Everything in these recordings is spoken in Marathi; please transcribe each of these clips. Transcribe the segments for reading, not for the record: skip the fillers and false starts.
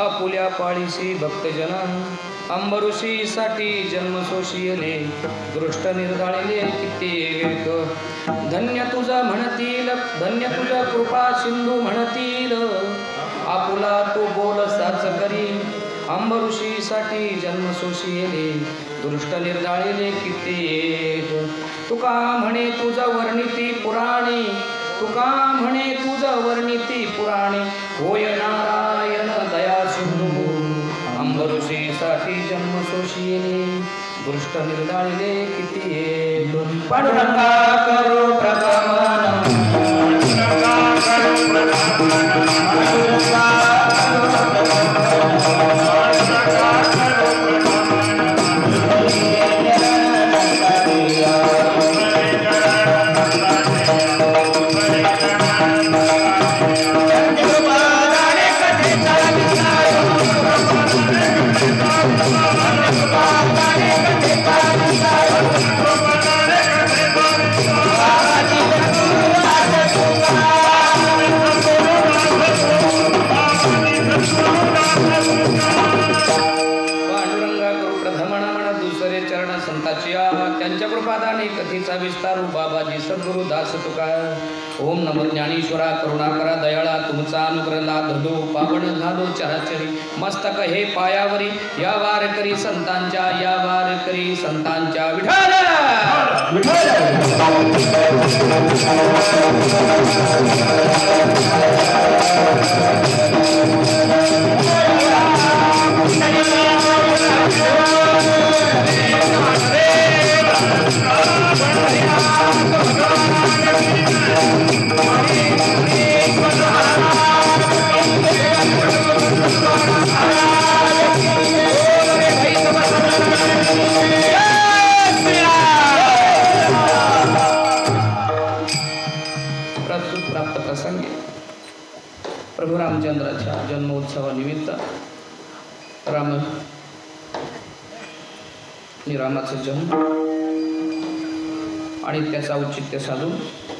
आपुल्या पाळीसी भक्तजना अंबऋषीसाठी जन्म सोशियले दृष्ट निर्धाळिले कित्येक धन्य तुझा म्हणतील धन्य तुझा कृपा सिंधू म्हणतील आपुला तो बोल साच करी अंबऋषीसाठी जन्म सोशियले दृष्ट निर्धाळिले कित्येक तुका म्हणे तुझा वर्णिती पुराणे तुका म्हणे तुझा वर्णिती पुराणे होय नारायण दया सिंधू अंबऋषीसाठी जन्म सोशियले दृष्ट निर्धाळिले कित्येक पांडुरंगा करो प्रथमन त्यांच्या कृपादाने कथेचा विस्तार बाबाजी सद्गुरु दास तुका ओम नमो ज्ञानेश्वरा करुणाकरा दयाळा तुमचा अनुग्रह लाधलो पावन झालो चराचरी मस्तक हे पायावरी या वारकरी संतांच्या विठ्ठल प्राप्त प्रसंगी प्रभू रामचंद्राच्या जन्मोत्सवानिमित्त रामाचा जन्म आणि त्याचा औचित्य साधून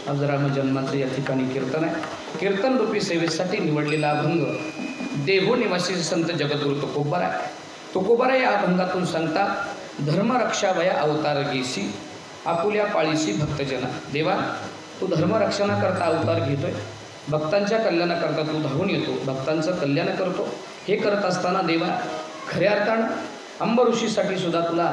आज रामजन्माचं या ठिकाणी कीर्तन आहे. कीर्तन रूपी सेवेसाठी निवडलेला अभंग देहू निवासी संत जगद्गुरु तुकोबारा या अभंगातून सांगतात धर्मरक्षावया अवतार घेसी आपुल्या पाळीसी भक्तजना. देवा तू धर्मरक्षणाकरता अवतार घेतोय, भक्तांच्या कल्याणाकरता तू धावून येतो, भक्तांचं कल्याण करतो. हे करत असताना देवा खऱ्या अर्थानं अंबऋषीसाठी सुद्धा तुला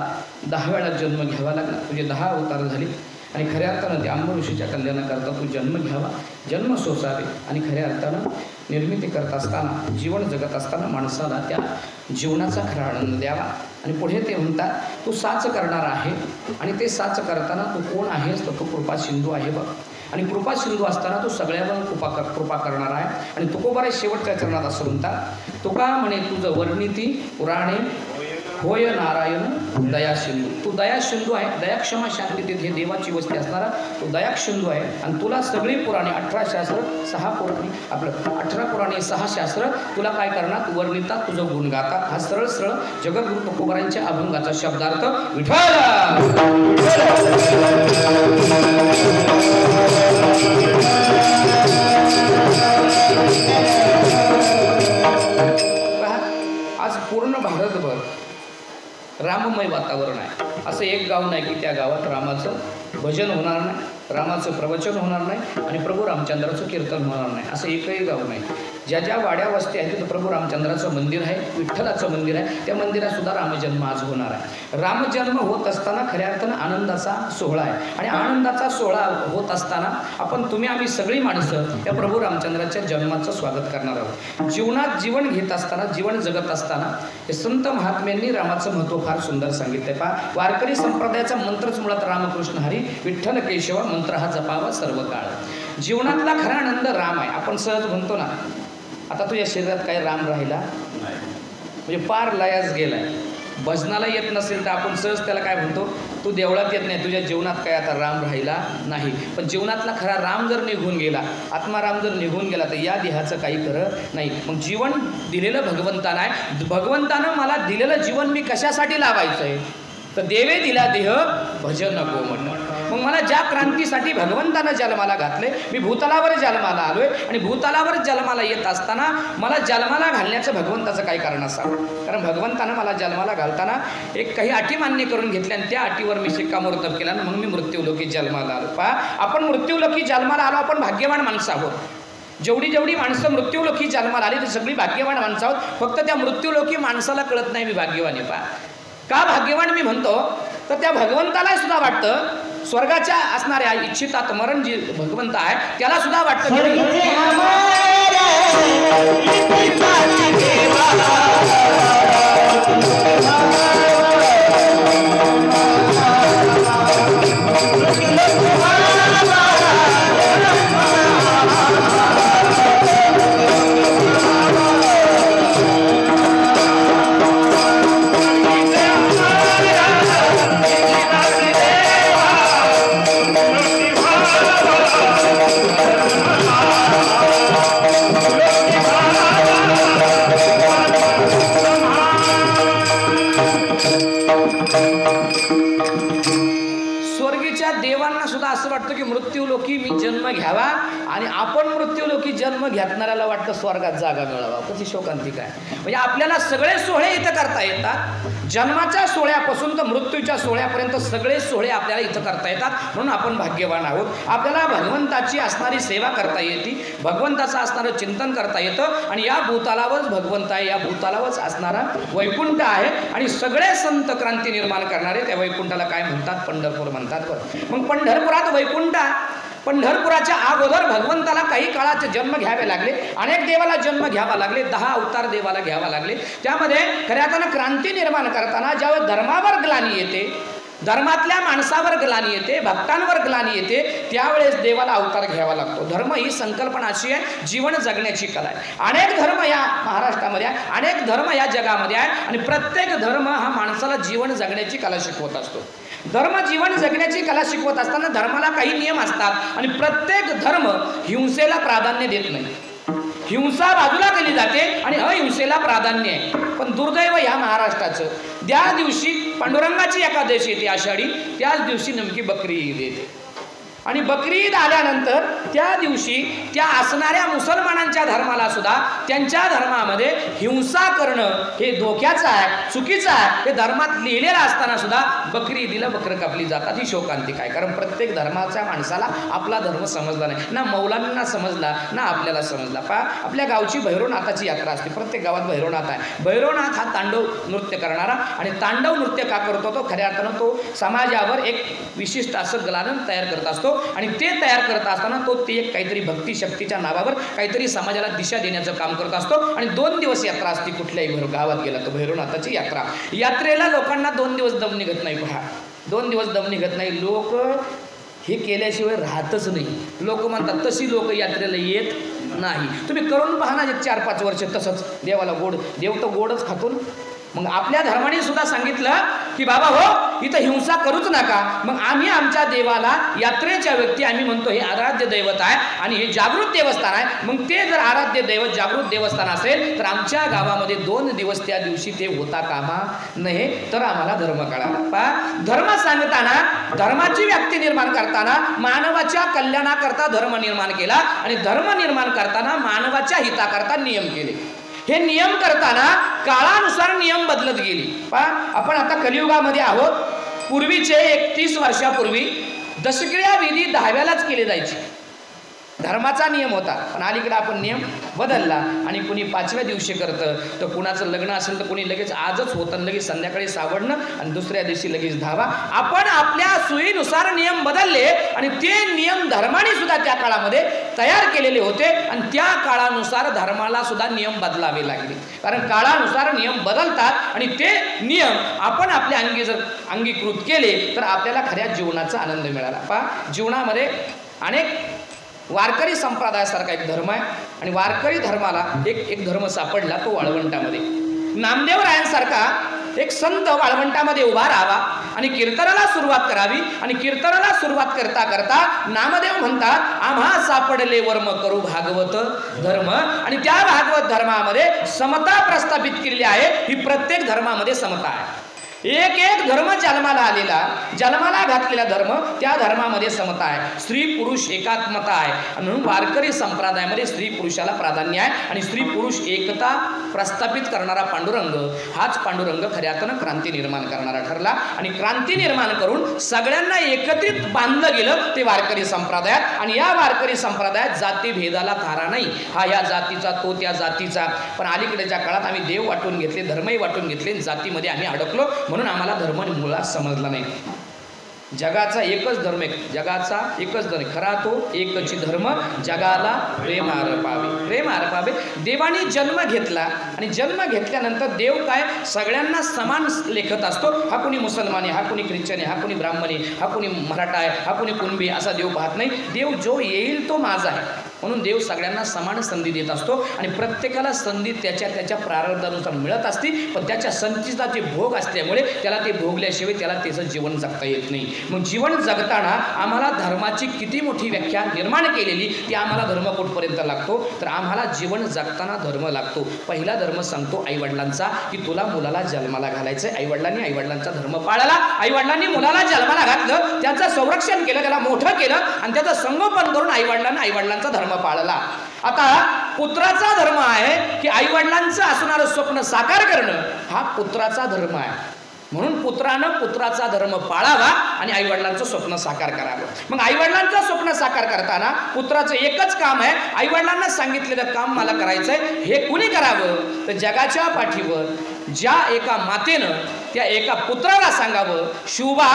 10 वेळा जन्म घ्यावा लागला. तुझे 10 अवतार झाले आणि खऱ्या अर्थानं ते अंबऋषीच्या कल्याणाकरता तू जन्म घ्यावा, जन्म सोसावे आणि खऱ्या अर्थानं निर्मिती करत असताना जीवन जगत असताना माणसाला त्या जीवनाचा खरा आनंद द्यावा. आणि पुढे ते म्हणतात तू साच करणार आहे आणि ते साच करताना तू कोण आहेस तर तू कृपा सिंधू आहे बघ. आणि कृपा सिंधू असताना तू सगळ्यावर कृपा करणार आहे. आणि तुकोबारा शेवटच्या चरणात असं म्हणतात तुका म्हणे तुझं वर्णिती पुराणे होय नारायण दया सिंधू. तू दया सिंधू आहे, दयाक्षमा शांती हे देवाची वस्ती असणारा तू दया सिंधू आहे. आणि तुला सगळी पुराणे 18 शास्त्र 6 पुराणे आपलं 18 पुराणे 6 शास्त्र तुला काय करणार तू वर्णितात तुझं गुण गातात. हा सरळ सरळ जगद्गुरु तुकोबारांच्या अभंगाचा शब्दार्थ विठ्ठल. आज पूर्ण भारतभर राममय वातावरण आहे. असं एक गाव नाही की त्या गावात रामाचं भजन होणार नाही, रामाचं प्रवचन होणार नाही आणि प्रभू रामचंद्राचं कीर्तन होणार नाही. असं एकही गाव नाही. ज्या ज्या वाड्या वस्ती आहेत तिथं प्रभू रामचंद्राचं मंदिर आहे, विठ्ठलाचं मंदिर आहे. त्या मंदिरात सुद्धा रामजन्म आज होणार आहे. रामजन्म होत असताना खऱ्या अर्थानं आनंदाचा सोहळा आहे. आणि आनंदाचा सोहळा होत असताना तुम्ही आम्ही सगळी माणसं या प्रभू रामचंद्राच्या जन्माचं स्वागत करणार आहोत. जीवनात जीवन घेत असताना जीवन जगत असताना हे संत महात्म्यांनी रामाचं महत्त्व फार सुंदर सांगितलंय. पहा वारकरी संप्रदायाचा मंत्रच मुळात रामकृष्ण हरी विठ्ठल केशव मंत्र हा जपावा सर्व काळ. जीवनातला खरा आनंद राम आहे. आपण सहज म्हणतो ना आता तुझ्या शरीरात काय राम राहिला म्हणजे पार लयास गेलाय. भजनाला येत नसेल तर आपण सहज त्याला काय म्हणतो तू देवळात येत नाही, तुझ्या जीवनात काय आता राम राहिला नाही. पण जीवनातला खरा राम जर निघून गेला, आत्माराम जर निघून गेला तर या देहाचं काही खरं नाही. मग जीवन दिलेलं भगवंतानं आहे. भगवंतानं मला दिलेलं जीवन मी कशासाठी लावायचं आहे तर देवे दिला देह भजन नको म्हणणं. मग मला ज्या क्रांतीसाठी भगवंतानं जन्माला घातले, मी भूतलावर जन्माला आलोय आणि भूतलावर जन्माला येत असताना मला जन्माला घालण्याचं भगवंताचं काय कारण असावं? कारण भगवंतानं मला जन्माला घालताना एक काही अटी मान्य करून घेतल्या आणि त्या अटीवर मी शिक्कामोर्तब केला आणि मग मी मृत्यूलोकी जन्माला आलो. पहा, आपण मृत्यूलोकी जन्माला आलो, आपण भाग्यवान माणसं आहोत. जेवढी माणसं मृत्यूलोकी जन्माला आली ती सगळी भाग्यवान माणसं आहोत. फक्त त्या मृत्यूलोकी माणसाला कळत नाही मी भाग्यवान आहे. पहा, का भाग्यवान मी म्हणतो तर त्या भगवंताला सुद्धा वाटतं, स्वर्गाच्या असणाऱ्या इच्छितात मरण जी भगवंत आहे त्याला सुद्धा वाटतं देवांना सुद्धा असं वाटतं की मृत्यूलोकी मी जन्म घ्यावा आणि आपण मृत्यूलोकी जन्म घेतणाऱ्याला वाटतं स्वर्गात जागा मिळावा. कशी शोकांतिक आहे. म्हणजे आपल्याला सगळे सोहळे इथं करता येतात. जन्माच्या सोहळ्यापासून तर मृत्यूच्या सोहळ्यापर्यंत सगळे सोहळे आपल्याला इथं करता येतात. म्हणून आपण भाग्यवान आहोत. आपल्याला भगवंताची असणारी सेवा करता येते, भगवंताचं असणारं चिंतन करता येतं आणि या भूतालावरच भगवंत आहे, या भूतालावरच असणारा वैकुंठ आहे आणि सगळे संत क्रांती निर्माण करणारे त्या वैकुंठाला काय म्हणतात? पंढरपूर म्हणतात. बरं, मग पंढरपुरात वैकुंठ, पंढरपुराच्या अगोदर भगवंताला काही काळाचे जन्म घ्यावे लागले, अनेक देवाला जन्म घ्यावा लागले, 10 अवतार देवाला घ्यावा लागले. त्यामध्ये खऱ्या अर्थानं क्रांती निर्माण करताना ज्यावेळेस धर्मावर ग्लानी येते, धर्मातल्या माणसावर ग्लानी येते, भक्तांवर ग्लानी येते, त्यावेळेस देवाला अवतार घ्यावा लागतो. धर्म ही संकल्पना अशी आहे, जीवन जगण्याची कला आहे. अनेक धर्म या महाराष्ट्रामध्ये आहे, अनेक धर्म या जगामध्ये आहे आणि प्रत्येक धर्म हा माणसाला जीवन जगण्याची कला शिकवत असतो. धर्म जीवन जगण्याची कला शिकवत असताना धर्माला काही नियम असतात आणि प्रत्येक धर्म हिंसेला प्राधान्य देत नाही. हिंसा बाजूला केली जाते आणि अहिंसेला प्राधान्य आहे. पण दुर्दैव या महाराष्ट्राचं, त्या दिवशी पांडुरंगाची एकादशी येते आषाढी, त्याच दिवशी नेमकी बकरी ईद येते आणि बकरी ईद आल्यानंतर त्या दिवशी त्या असणाऱ्या मुसलमानांच्या धर्माला सुद्धा त्यांच्या धर्मामध्ये हिंसा करणं हे धोक्याचं आहे, चुकीचं आहे. हे धर्मात लिहिलेलं असताना सुद्धा बकरी ईदीला बकरं कापली जातात. ही शोकांतिक आहे. कारण प्रत्येक धर्माच्या माणसाला आपला धर्म समजला नाही, ना मौलांना समजला ना आपल्याला समजला. पहा, आपल्या गावची भैरवनाथाची यात्रा असते. प्रत्येक गावात भैरवनाथ आहे. भैरवनाथ हा तांडव नृत्य करणारा आणि तांडव नृत्य का करतो? तो खऱ्या अर्थानं तो समाजावर एक विशिष्ट असं ग्लानन तयार करत असतो आणि ते तयार करत असताना तो ते एक काहीतरी भक्ती शक्तीच्या नावावर काहीतरी समाजाला दिशा देण्याचं काम करत असतो. आणि 2 दिवस यात्रा असते. कुठल्याही गावात गेला तो भैरवनाथाची यात्रा. यात्रेला लोकांना 2 दिवस दम निघत नाही. पहा, 2 दिवस दम निघत नाही. लोक हे केल्याशिवाय राहतच नाही. लोक म्हणतात तशी लोक यात्रेला येत नाही. तुम्ही करून पहा ना 4-5 वर्ष तसंच. देवाला गोड, देव तर गोडच खातो. मग आपल्या धर्माने सुद्धा सांगितलं की बाबा हो, इथं हिंसा करूच नका. मग आम्ही आमच्या देवाला यात्रेच्या व्यक्ती आम्ही म्हणतो हे आराध्य दैवत आहे आणि हे जागृत देवस्थान आहे. मग ते जर आराध्य दैवत जागृत देवस्थान असेल तर आमच्या गावामध्ये 2 दिवस त्या दिवशी ते होता कामा नये, तर आम्हाला धर्म कळाला. पहा, धर्म सांगताना, धर्माची व्याप्ती निर्माण करताना मानवाच्या कल्याणाकरता धर्म निर्माण केला आणि धर्म निर्माण करताना मानवाच्या हिताकरता नियम केले. हे नियम करताना काळानुसार नियम बदलत गेली. पहा, आपण आता कलियुगामध्ये आहोत. पूर्वीचे 31 वर्षापूर्वी दशक्रिया विधी 10व्यालाच केले जायचे. धर्माचा नियम होता. पण अलीकडे आपण नियम बदलला आणि कुणी 5व्या दिवशी करतं, तर कुणाचं लग्न असेल तर कुणी लगेच आजच होतं, लगेच संध्याकाळी सावडणं आणि दुसऱ्या दिवशी लगेच धावा. आपण आपल्या सोयीनुसार नियम बदलले आणि ते नियम धर्माने सुद्धा त्या काळामध्ये तयार केलेले होते आणि त्या काळानुसार धर्माला सुद्धा नियम बदलावे लागले. कारण काळानुसार नियम बदलतात आणि ते नियम आपण आपल्या अंगी जर अंगीकृत केले तर आपल्याला खऱ्या जीवनाचा आनंद मिळाला. पहा, जीवनामध्ये अनेक वारकरी संप्रदायासारखा एक धर्म आहे आणि वारकरी धर्माला एक धर्म सापडला, तो वाळवंटामध्ये. नामदेवरायांसारखा एक संत वाळवंटामध्ये उभा राहावा आणि कीर्तनाला सुरुवात करावी आणि कीर्तनाला सुरुवात करता करता नामदेव म्हणतात आम्हा सापडले वर्म करू भागवत धर्म. आणि त्या भागवत धर्मामध्ये समता प्रस्थापित केलेली आहे. ही प्रत्येक धर्मामध्ये समता आहे. एक एक धर्म जन्माला घातलेला धर्म, त्या धर्मामध्ये समता आहे, स्त्री पुरुष एकात्मता आहे. म्हणून वारकरी संप्रदायामध्ये स्त्री पुरुषाला प्राधान्य आहे आणि स्त्री पुरुष एकता प्रस्थापित करणारा पांडुरंग हाच पांडुरंग खऱ्या अर्थानं क्रांती निर्माण करणारा ठरला. आणि क्रांती निर्माण करून सगळ्यांना एकत्रित बांधलं गेलं ते वारकरी संप्रदायात. आणि या वारकरी संप्रदायात जाती भेदाला थारा नाही, हा या जातीचा तो त्या जातीचा. पण अलीकडेच्या काळात आम्ही देव वाटून घेतले, धर्मही वाटून घेतले, जातीमध्ये आम्ही अडकलो, म्हणून आम्हाला धर्म मुळात समजला नाही. जगाचा एकच धर्म आहे, जगाचा एकच धर्म, खरा तो एकच धर्म, जगाला प्रेम अर्पावे. देवाने जन्म घेतला आणि जन्म घेतल्यानंतर देव काय सगळ्यांना समान लेखत असतो. हा कोणी मुसलमान आहे, हा कोणी ख्रिश्चन आहे, हा कोणी ब्राह्मण आहे, हा कोणी मराठा आहे, हा कोणी कुणबी, असा देव पाहत नाही. देव जो येईल तो माझा आहे, म्हणून देव सगळ्यांना समान संधी देत असतो आणि प्रत्येकाला संधी त्याच्या त्याच्या प्रारब्धानुसार मिळत असते. पण त्याच्या संचिताचे भोग असल्यामुळे त्याला ते भोगल्याशिवाय त्याला त्याचं जीवन जगता येत नाही. मग जीवन जगताना आम्हाला धर्माची किती मोठी व्याख्या निर्माण केलेली, ती आम्हाला धर्म कुठपर्यंत लागतो, तर आम्हाला जीवन जगताना धर्म लागतो. पहिला धर्म सांगतो आईवडिलांचा, की तुला मुलाला जन्माला घालायचं आहे. आईवडिलांचा धर्म पाळला, आईवडिलांनी मुलाला जन्माला घातलं, त्याचं संरक्षण केलं, त्याला मोठं केलं आणि त्याचं संगोपन करून आईवडिलांचा धर्म पाळला. आता पुत्राचा धर्म आहे की आईवडिलांचं असणारं स्वप्न साकार करणं, हा पुत्राचा धर्म आहे. म्हणून पुत्राचा धर्म पाळावा आणि आईवडिलांचं स्वप्न साकार करावं. मग आईवडिलांचं स्वप्न साकार करताना पुत्राचं एकच काम आहे, आईवडिलांना सांगितलेलं काम मला करायचंय. हे कुणी करावं, तर जगाच्या पाठीवर ज्या एका मातेनं त्या एका पुत्राला सांगावं, शिवबा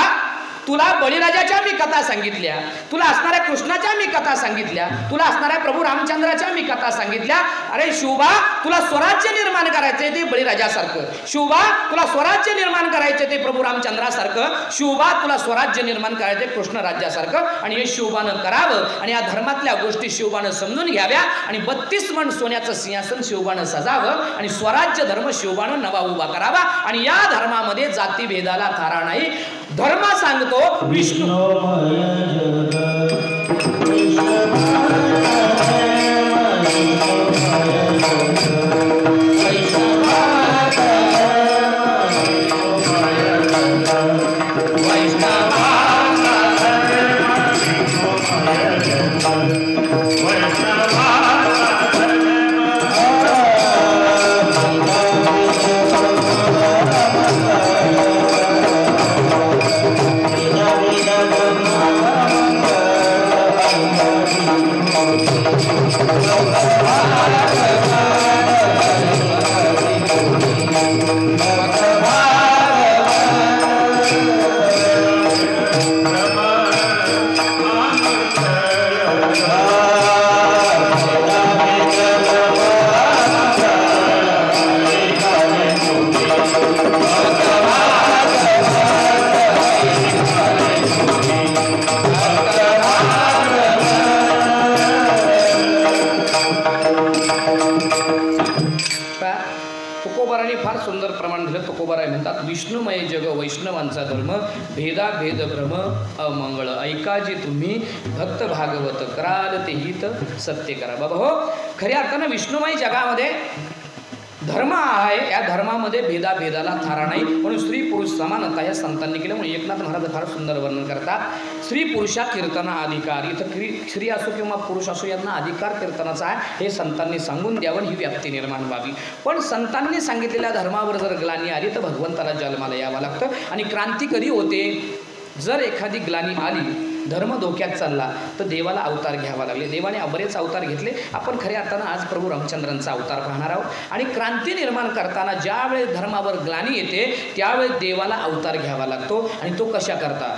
तुला बळीराजाच्या मी कथा सांगितल्या, तुला असणाऱ्या कृष्णाच्या मी कथा सांगितल्या, तुला असणाऱ्या प्रभू रामचंद्राच्या मी कथा सांगितल्या. अरे शिवबा तुला स्वराज्य निर्माण करायचे ते बळीराजासारखं, शिवबा तुला स्वराज्य निर्माण करायचे ते प्रभू रामचंद्रासारखं, शिवबा तुला स्वराज्य निर्माण करायचे कृष्ण राज्यासारखं. आणि हे शिवबानं करावं आणि या धर्मातल्या गोष्टी शिवबानं समजून घ्याव्या आणि 32 मन सोन्याचं सिंहासन शिवबानं सजावं आणि स्वराज्य धर्म शिवबानं नवा उभा करावा. आणि या धर्मामध्ये जातीभेदाला थारा नाही. धर्म सांगतो विष्णू फार सुंदर प्रमाण दिलं. तुकोबाराय म्हणतात विष्णुमय जग वैष्णवांचा धर्म, भेदा भेद भ्रम अमंगळ, ऐका जे तुम्ही भक्त भागवत, कराल ते हित सत्य करा. बाबा हो, खऱ्या अर्थानं विष्णुमय जगामध्ये धर्म आहे, या धर्मामध्ये भेदाला थारा नाही. म्हणून स्त्री पुरुष समानता या संतांनी केलं. म्हणून एकनाथ महाराज फार सुंदर वर्णन करतात. स्त्री पुरुषा कीर्तना अधिकार, इथं स्त्री असो किंवा पुरुष असो यांना अधिकार कीर्तनाचा आहे, हे संतांनी सांगून द्यावं, ही व्याप्ती निर्माण व्हावी. पण संतांनी सांगितलेल्या धर्मावर जर ग्लानी आली तर भगवंताला जन्माला यावं लागतं. आणि क्रांती कधी होते, जर एखादी ग्लानी आली, धर्म धोक्यात चालला, तर देवाला अवतार घ्यावा लागले. देवाने बरेच अवतार घेतले. आपण खऱ्या अर्थानं आज प्रभू रामचंद्रांचा अवतार पाहणार आहोत. आणि क्रांती निर्माण करताना ज्यावेळेस धर्मावर ग्लानी येते त्यावेळेस देवाला अवतार घ्यावा लागतो. आणि तो कशा करता,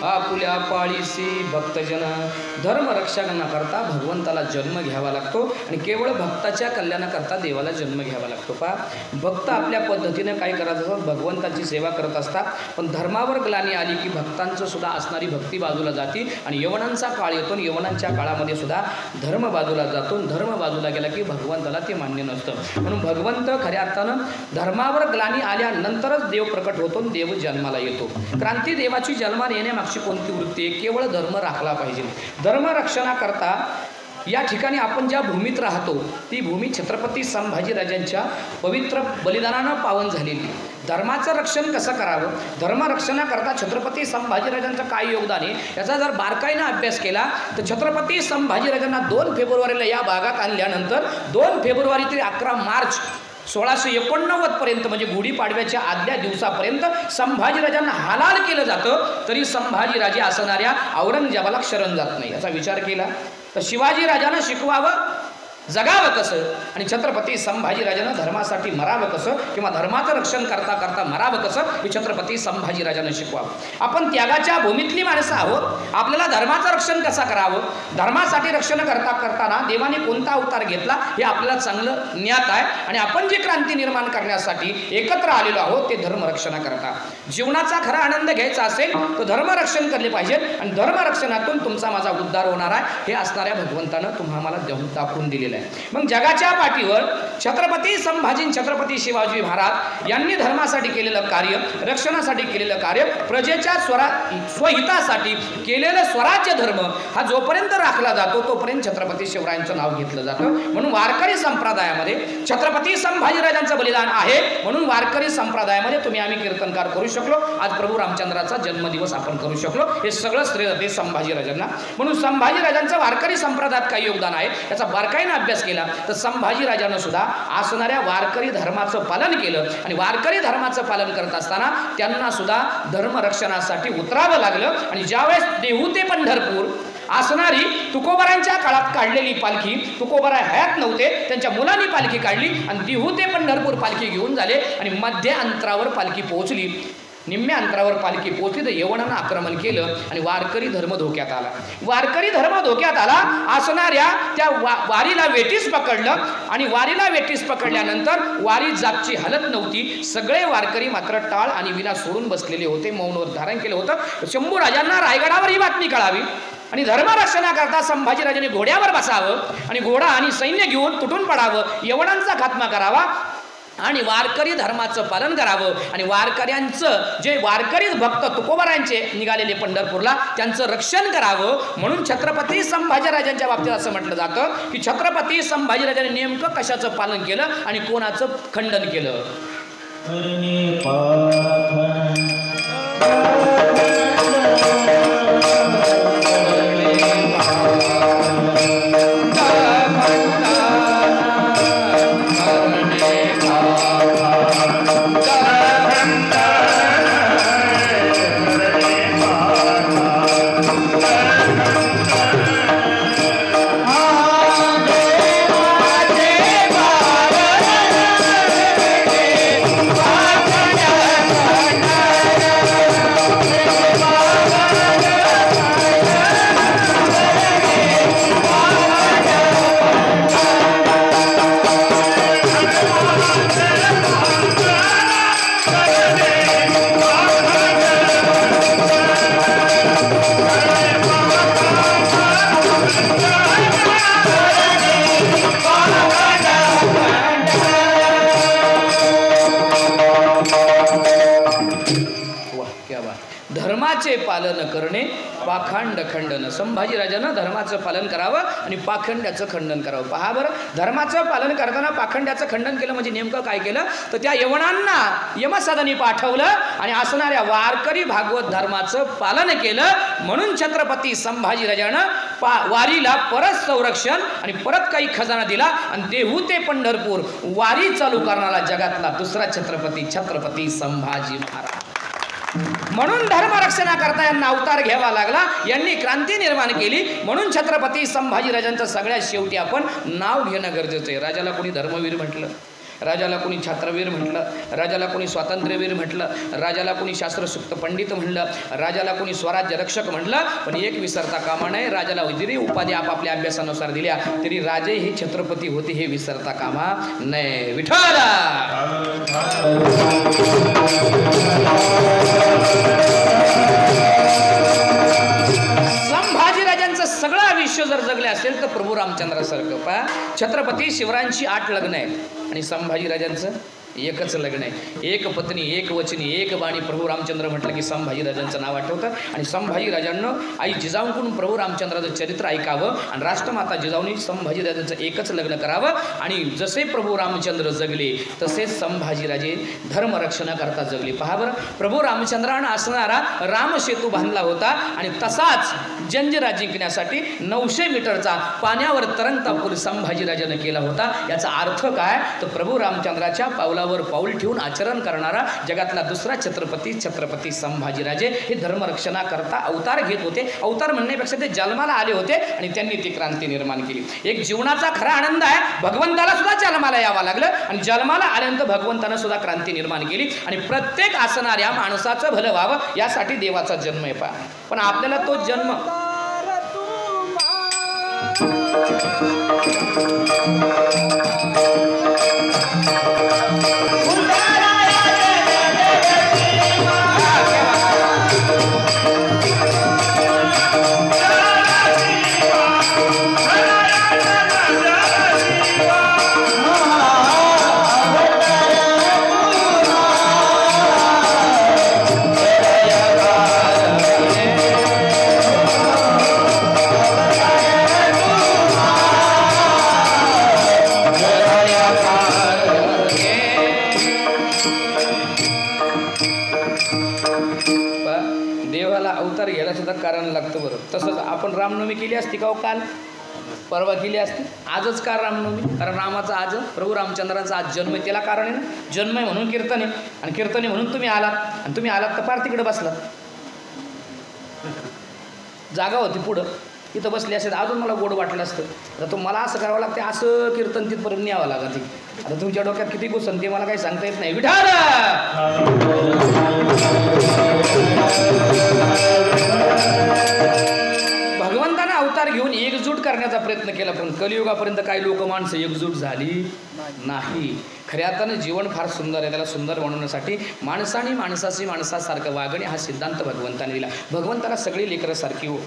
आपुल्या पाळीसी भक्तजना धर्म रक्षणाकरता भगवंताला जन्म घ्यावा लागतो आणि केवळ भक्ताच्या कल्याणाकरता देवाला जन्म घ्यावा लागतो। पहा, भक्त आपल्या पद्धतीने काय करायचं, भगवंताची सेवा करत असतात, पण धर्मावर ग्लानी आली की भक्तांचं सुद्धा असणारी भक्ती बाजूला जाते आणि यवनांचा काळ येतो, यवनांच्या काळामध्ये सुद्धा धर्म बाजूला जातो, धर्म बाजूला गेला की भगवंताला ते मान्य नसतं। म्हणून भगवंत खऱ्या अर्थानं धर्मावर ग्लानी आल्यानंतरच देव प्रकट होतो, देव जन्माला येतो। क्रांती देवाची जन्माला येण्यामागची कोणती वृत्ती आहे? केवळ धर्म राखला पाहिजे। धर्म रक्षणाकरता या ठिकाणी आपण ज्या भूमीत राहतो ती भूमी छत्रपती संभाजीराजांच्या पवित्र बलिदानानं पावन झालेली। धर्माचं रक्षण कसं करावं, धर्म रक्षणाकरता छत्रपती संभाजीराजांचं काय योगदान आहे याचा जर बारकाईनं अभ्यास केला तर छत्रपती संभाजीराजांना 2 फेब्रुवारीला या भागात आणल्यानंतर 2 फेब्रुवारी ते 11 मार्च 1689 पर्यंत म्हणजे गुढीपाडव्याच्या आदल्या दिवसापर्यंत संभाजीराजांना हालाल केलं जातं, तरी संभाजीराजे असणाऱ्या औरंगजेबाला शरण जात नाही। याचा विचार केला तर शिवाजी राजानं शिकवावं जगावं कसं आणि छत्रपती संभाजीराजानं धर्मासाठी मरावं कसं किंवा धर्माचं रक्षण करता करता मरावं कसं हे छत्रपती संभाजीराजानं शिकवावं। आपण त्यागाच्या भूमीतली माणसं आहोत, आपल्याला धर्माचं रक्षण कसं करावं, धर्मासाठी रक्षण करताना देवाने कोणता अवतार घेतला हे आपल्याला चांगलं ज्ञात आहे आणि आपण जी क्रांती निर्माण करण्यासाठी एकत्र आलेलो आहोत ते धर्मरक्षणाकरता। जीवनाचा खरा आनंद घ्यायचा असेल तर धर्मरक्षण केले पाहिजे आणि धर्मरक्षणातून तुमचा माझा उद्धार होणार आहे हे असणाऱ्या भगवंतानं तुम्हाला दाखवून दिलेलं। मग जगाच्या पाठीवर छत्रपती संभाजी छत्रपती शिवाजी महाराज यांनी धर्मासाठी केलेलं कार्य, रक्षणासाठी केलेलं कार्य, प्रजेच्या स्वहितासाठी केलेलं स्वराज्य धर्म हा जोपर्यंत राखला जातो तोपर्यंत छत्रपती शिवरायांचं नाव घेतलं जातं। म्हणून वारकरी संप्रदायामध्ये छत्रपती संभाजीराजांचं बलिदान आहे, म्हणून वारकरी संप्रदायामध्ये तुम्ही आम्ही कीर्तनकार करू शकलो, आज प्रभू रामचंद्राचा जन्मदिवस आपण करू शकलो, हे सगळं श्रेय जाते संभाजीराजांना। म्हणून संभाजीराजांचं वारकरी संप्रदायात काही योगदान आहे याचा बारकाईनं अभ्यास केला तर संभाजीराजानं सुद्धा असणाऱ्या वारकरी धर्माचं पालन केलं आणि वारकरी धर्माचं पालन करत असताना त्यांना सुद्धा धर्मरक्षणासाठी उतरावं लागलं आणि ज्यावेळेस देहू ते पंढरपूर असणारी तुकोबारांच्या काळात काढलेली पालखी, तुकोबारा हयात नव्हते त्यांच्या मुलांनी पालखी काढली आणि देहू ते पंढरपूर पालखी घेऊन झाले आणि मध्य अंतरावर पालखी पोहोचली, निम्म्या अंतरावर पालखी पोहोचली तर यवनानं आक्रमण केलं आणि वारकरी धर्म धोक्यात आला। वारकरी धर्म धोक्यात आला, असणाऱ्या त्या वारीला वेठीस पकडलं आणि वारीला वेठीस पकडल्यानंतर वारी जागची हालत नव्हती, सगळे वारकरी मात्र टाळ आणि विना सोडून बसलेले होते, मौनव्रत धारण केलं होतं। शंभू राजांना रायगडावर ही बातमी कळावी आणि धर्मरक्षणाकरता संभाजीराजांनी घोड्यावर बसावं आणि घोडा आणि सैन्य घेऊन तुटून पडावं, यवनांचा खात्मा करावा आणि वारकरी धर्माचं पालन करावं आणि वारकऱ्यांचं जे वारकरी भक्त तुकोबारांचे निघालेले पंढरपूरला त्यांचं रक्षण करावं। म्हणून छत्रपती संभाजीराजांच्या बाबतीत असं म्हटलं जातं की छत्रपती संभाजीराजांनी नेमकं कशाचं पालन केलं आणि कोणाचं खंडन केलं। धर्माचे पालन करणे पाखंड खंडन. संभाजीराजानं धर्माचं पालन करावं आणि पाखंड्याचं खंडन करावं. पहा बरं, धर्माचं पालन करताना पाखंड्याचं खंडन केलं म्हणजे नेमकं काय केलं तर त्या यवनांना यमसदनी पाठवलं आणि असणाऱ्या वारकरी भागवत धर्माचं पालन केलं. म्हणून छत्रपती संभाजीराजानं वारीला परत संरक्षण आणि परत काही खजाना दिला आणि देहू ते पंढरपूर वारी चालू करणारा जगातला दुसरा छत्रपती संभाजी महाराज. म्हणून धर्मरक्षणाकरता यांना अवतार घ्यावा लागला, यांनी क्रांती निर्माण केली. म्हणून छत्रपती संभाजीराजांचं सगळ्यात शेवटी आपण नाव घेणं गरजेचं आहे. राजाला कोणी धर्मवीर म्हटलं, राजाला कोणी छात्रवीर म्हटलं, राजाला कोणी स्वातंत्र्यवीर म्हटलं, राजाला कोणी शास्त्रसुक्त पंडित म्हणलं, राजाला कोणी स्वराज्य रक्षक म्हटलं, पण एक विसरता कामा नये. राजाला जरी उपाधी आपापल्या अभ्यासानुसार दिल्या तरी राजे हे छत्रपती होते हे विसरता कामा नये. विठ्ठल संभाजीराजांचं सगळं आयुष्य जर जगले असेल तर प्रभू रामचंद्रासारखं. पहा, छत्रपती शिवरायांची 8 लग्न आहेत आणि संभाजीराजांचं एकच लग्न आहे. एक पत्नी, एक वचनी, एक बाणी. प्रभू रामचंद्र म्हटलं की संभाजीराजांचं नाव आठवतं. आणि संभाजीराजांनं आई जिजाऊंकडून प्रभू रामचंद्राचं चरित्र ऐकावं आणि राष्ट्रमाता जिजाऊंनी संभाजीराजांचं एकच लग्न करावं. आणि जसे प्रभू रामचंद्र जगले तसेच संभाजीराजे धर्मरक्षणाकरता जगले. पहा बरं, प्रभू रामचंद्रानं असणारा रामसेतू बांधला होता आणि तसाच जंजिरा जिंकण्यासाठी 900 मीटरचा पाण्यावर तरंगता पूल संभाजीराजानं केला होता. याचा अर्थ काय तर प्रभू रामचंद्राच्या पावलावर पाऊल ठेवून आचरण करणारा जगातला दुसरा छत्रपती संभाजीराजे हे धर्मरक्षणाकरता अवतार घेत होते. अवतार म्हणण्यापेक्षा ते जन्माला आले होते आणि त्यांनी ती क्रांती निर्माण केली. एक जीवनाचा खरा आनंद आहे, भगवंताला सुद्धा जन्माला यावं लागलं आणि जन्माला आल्यानंतर भगवंतानं सुद्धा क्रांती निर्माण केली. आणि प्रत्येक असणाऱ्या माणसाचं भलं व्हावं यासाठी देवाचा जन्म आहे. पहा, पण आपल्याला तो जन्म कारण लागतं. बरं, तसंच आपण रामनवमी केली असती का काल परवा केली असती. आजच का रामनवमी? कारण रामाचा आज, प्रभू रामचंद्राचा आज जन्म आहे. त्याला कारण आहे ना, जन्म आहे म्हणून कीर्तन आहे आणि कीर्तन आहे म्हणून तुम्ही आलात आणि तुम्ही आलात तर फार तिकडे बसलात. जागा होती पुढं, इथं बसली असेल अजून मला गोड वाटलं असतं. आता तो मला असं करावं लागते, असं कीर्तन तिथपर्यंत न्यावं लागत. आता तुमच्या डोक्यात किती घुसन ते मला काही सांगता येत नाही. विठाल भगवंतानं अवतार घेऊन एकजूट करण्याचा प्रयत्न केला, पण कलियुगापर्यंत काही लोक माणसं एकजूट झाली नाही. खऱ्या अर्थानं जीवन फार सुंदर आहे. त्याला सुंदर बनवण्यासाठी माणसाने माणसाशी माणसासारखं वागणे हा सिद्धांत भगवंताने दिला. भगवंताला सगळी लेकरं सारखी हो.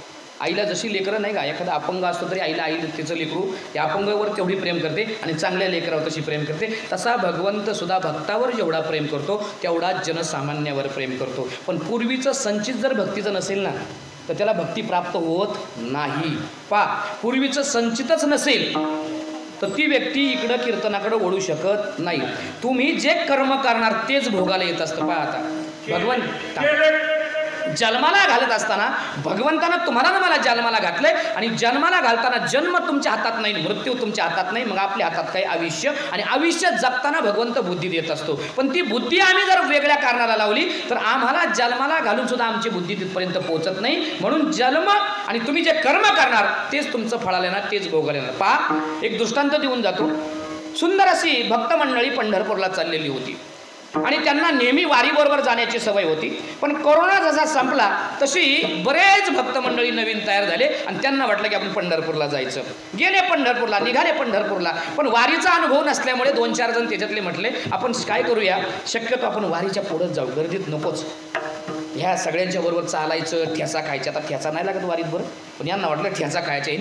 आईला जशी लेकरं नाही का, एखादा अपंग असतो तरी आईला तिचं लेकरू त्या अपंगावर तेवढी प्रेम करते आणि चांगल्या लेकरावर तशी प्रेम करते. तसा भगवंत सुद्धा भक्तावर जेवढा प्रेम करतो तेवढाच जनसामान्यावर प्रेम करतो. पण पूर्वीचं संचित जर भक्तीचं नसेल ना तर त्याला भक्ती प्राप्त होत नाही. पूर्वीचं संचितच नसेल तर ती व्यक्ती इकडं कीर्तनाकडे ओढू शकत नाही. तुम्ही जे कर्म करणार तेच भोगाला येत असतं. आता भगवंत जन्माला घालत असताना भगवंतानं तुम्हाला ना मला जन्माला घातलंय आणि जन्माला घालताना जन्म तुमच्या हातात नाही, मृत्यू तुमच्या हातात नाही, मग आपल्या हातात काही आयुष्य, आणि आयुष्य जगताना भगवंत बुद्धी देत असतो. पण ती बुद्धी आम्ही जर वेगळ्या कारणाला लावली तर आम्हाला जन्माला घालून सुद्धा आमची बुद्धी तिथपर्यंत पोहोचत नाही. म्हणून जन्म आणि तुम्ही जे कर्म करणार तेच तुमचं फळाला येणार, तेच भोगायला येणार. पहा, एक दृष्टांत देऊन जातो. सुंदर अशी भक्त मंडळी पंढरपूरला चाललेली होती आणि त्यांना नेहमी वारीबरोबर जाण्याची सवय होती. पण कोरोना जसा संपला तशी बरेच भक्त मंडळी नवीन तयार झाले आणि त्यांना वाटलं की आपण पंढरपूरला जायचं. गेले पंढरपूरला, निघाले पंढरपूरला. पण वारीचा अनुभव नसल्यामुळे 2-4 जण त्याच्यातले म्हटले आपण काय करूया, शक्यतो आपण वारीच्या पुढंच जाऊ, गर्दीत नकोच. ह्या सगळ्यांच्या बरोबर चालायचं, ठेचा खायचा. आता ठेचा नाही लागत वारीत बरं, पण यांना वाटलं ठेचा खायचा. हे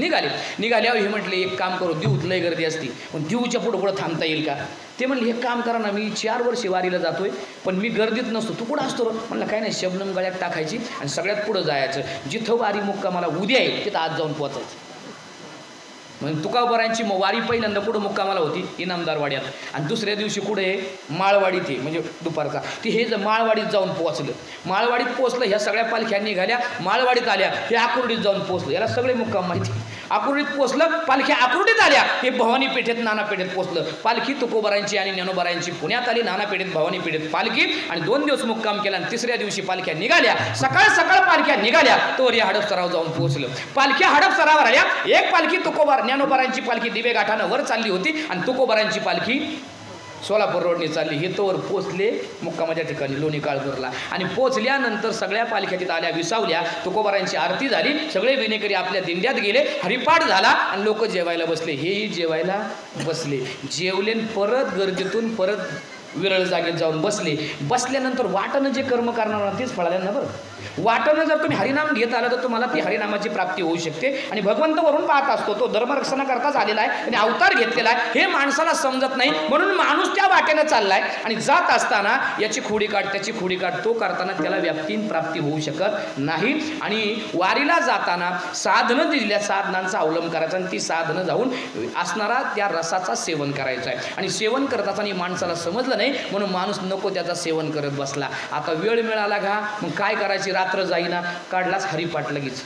निघाल्यावर हे म्हटले एक काम करू, देऊत लय गर्दी असती पण देऊच्या पुढं थांबता येईल का. ते म्हणले हे काम करा ना, मी 4 वर्षे वारीला जातोय पण मी गर्दीत नसतो, तू कुठं असतो? म्हणलं काय नाही, शबनम गळ्यात टाकायची आणि सगळ्यात पुढं जायचं. जिथं वारी मुक्कामाला उद्या आहे तिथं आज जाऊन पोचायचं. म्हणजे तुकाबरांची वारी पहिल्यांदा कुठं मुक्कामाला होती, इनामदारवाड्यात, आणि दुसऱ्या दिवशी कुठे माळवाडीत आहे, म्हणजे दुपारचा. ती हे जर माळवाडीत जाऊन पोहोचलं, माळवाडीत पोहोचलं, ह्या सगळ्या पालख्या निघाल्या, माळवाडीत आल्या, हे आकुर्डीत जाऊन पोहोचलं. याला सगळे मुक्काम माहिती. आकुर्डीत पोहोचलं, पालख्या आकुर्डीत आल्या, हे भवानी पेठेत नाना पेठेत पोहोचलं. पालखी तुकोबारांची आणि ज्ञानोबारांची पुण्यात आली, नाना पेठेत भवानी पेठेत पालखी, आणि 2 दिवस मुक्काम केला. आणि 3ऱ्या दिवशी पालख्या निघाल्या, सकाळ पालख्या निघाल्या, तोवर या हडपसरावर जाऊन पोहोचलं. पालख्या हडपसरावर आल्या, एक पालखी तुकोबार ज्ञानोबारांची पालखी दिवे गाठानं वर चालली होती आणि तुकोबारांची पालखी सोलापूर रोडने चालली. हे तोवर पोचले मुक्कामाच्या ठिकाणी लोणी काळभरला. आणि पोचल्यानंतर सगळ्या पालख्या तिथं आल्या, विसावल्या, तुकोबारांची आरती झाली, सगळे विनेकरी आपल्या दिंड्यात गेले, हरिपाठ झाला आणि लोक जेवायला बसले. हेही जेवायला बसले, जेवले, परत गर्दीतून परत विरळ जागेत जाऊन बसल्यानंतर वाटणं जे कर्म करणार तेच फळाल्या ना. बरं, वाटणं जर तुम्ही हरिनाम घेत आला तर तुम्हाला ती हरिनामाची प्राप्ती होऊ शकते. आणि भगवंत वरून पाहत असतो, तो धर्मरक्षणाकरताच आलेला आहे आणि अवतार घेतलेला आहे, हे माणसाला समजत नाही. म्हणून माणूस त्या वाटेनं चाललाय आणि जात असताना याची खोडी काढ, त्याची खोडी काढ, तो करताना त्याला व्याप्ती प्राप्ती होऊ शकत नाही. आणि वारीला जाताना साधनं दिलेल्या साधनांचा अवलंब करायचा आणि ती साधनं जाऊन असणारा त्या रसाचा सेवन करायचा आहे. आणि सेवन करत असताना माणसाला समजलं नाही म्हणून माणूस नको त्याचा सेवन करत बसला. आता वेळ मिळाला का, मग काय करायची, रात्र जाईना, काढलाच हरिपाठ लगेच.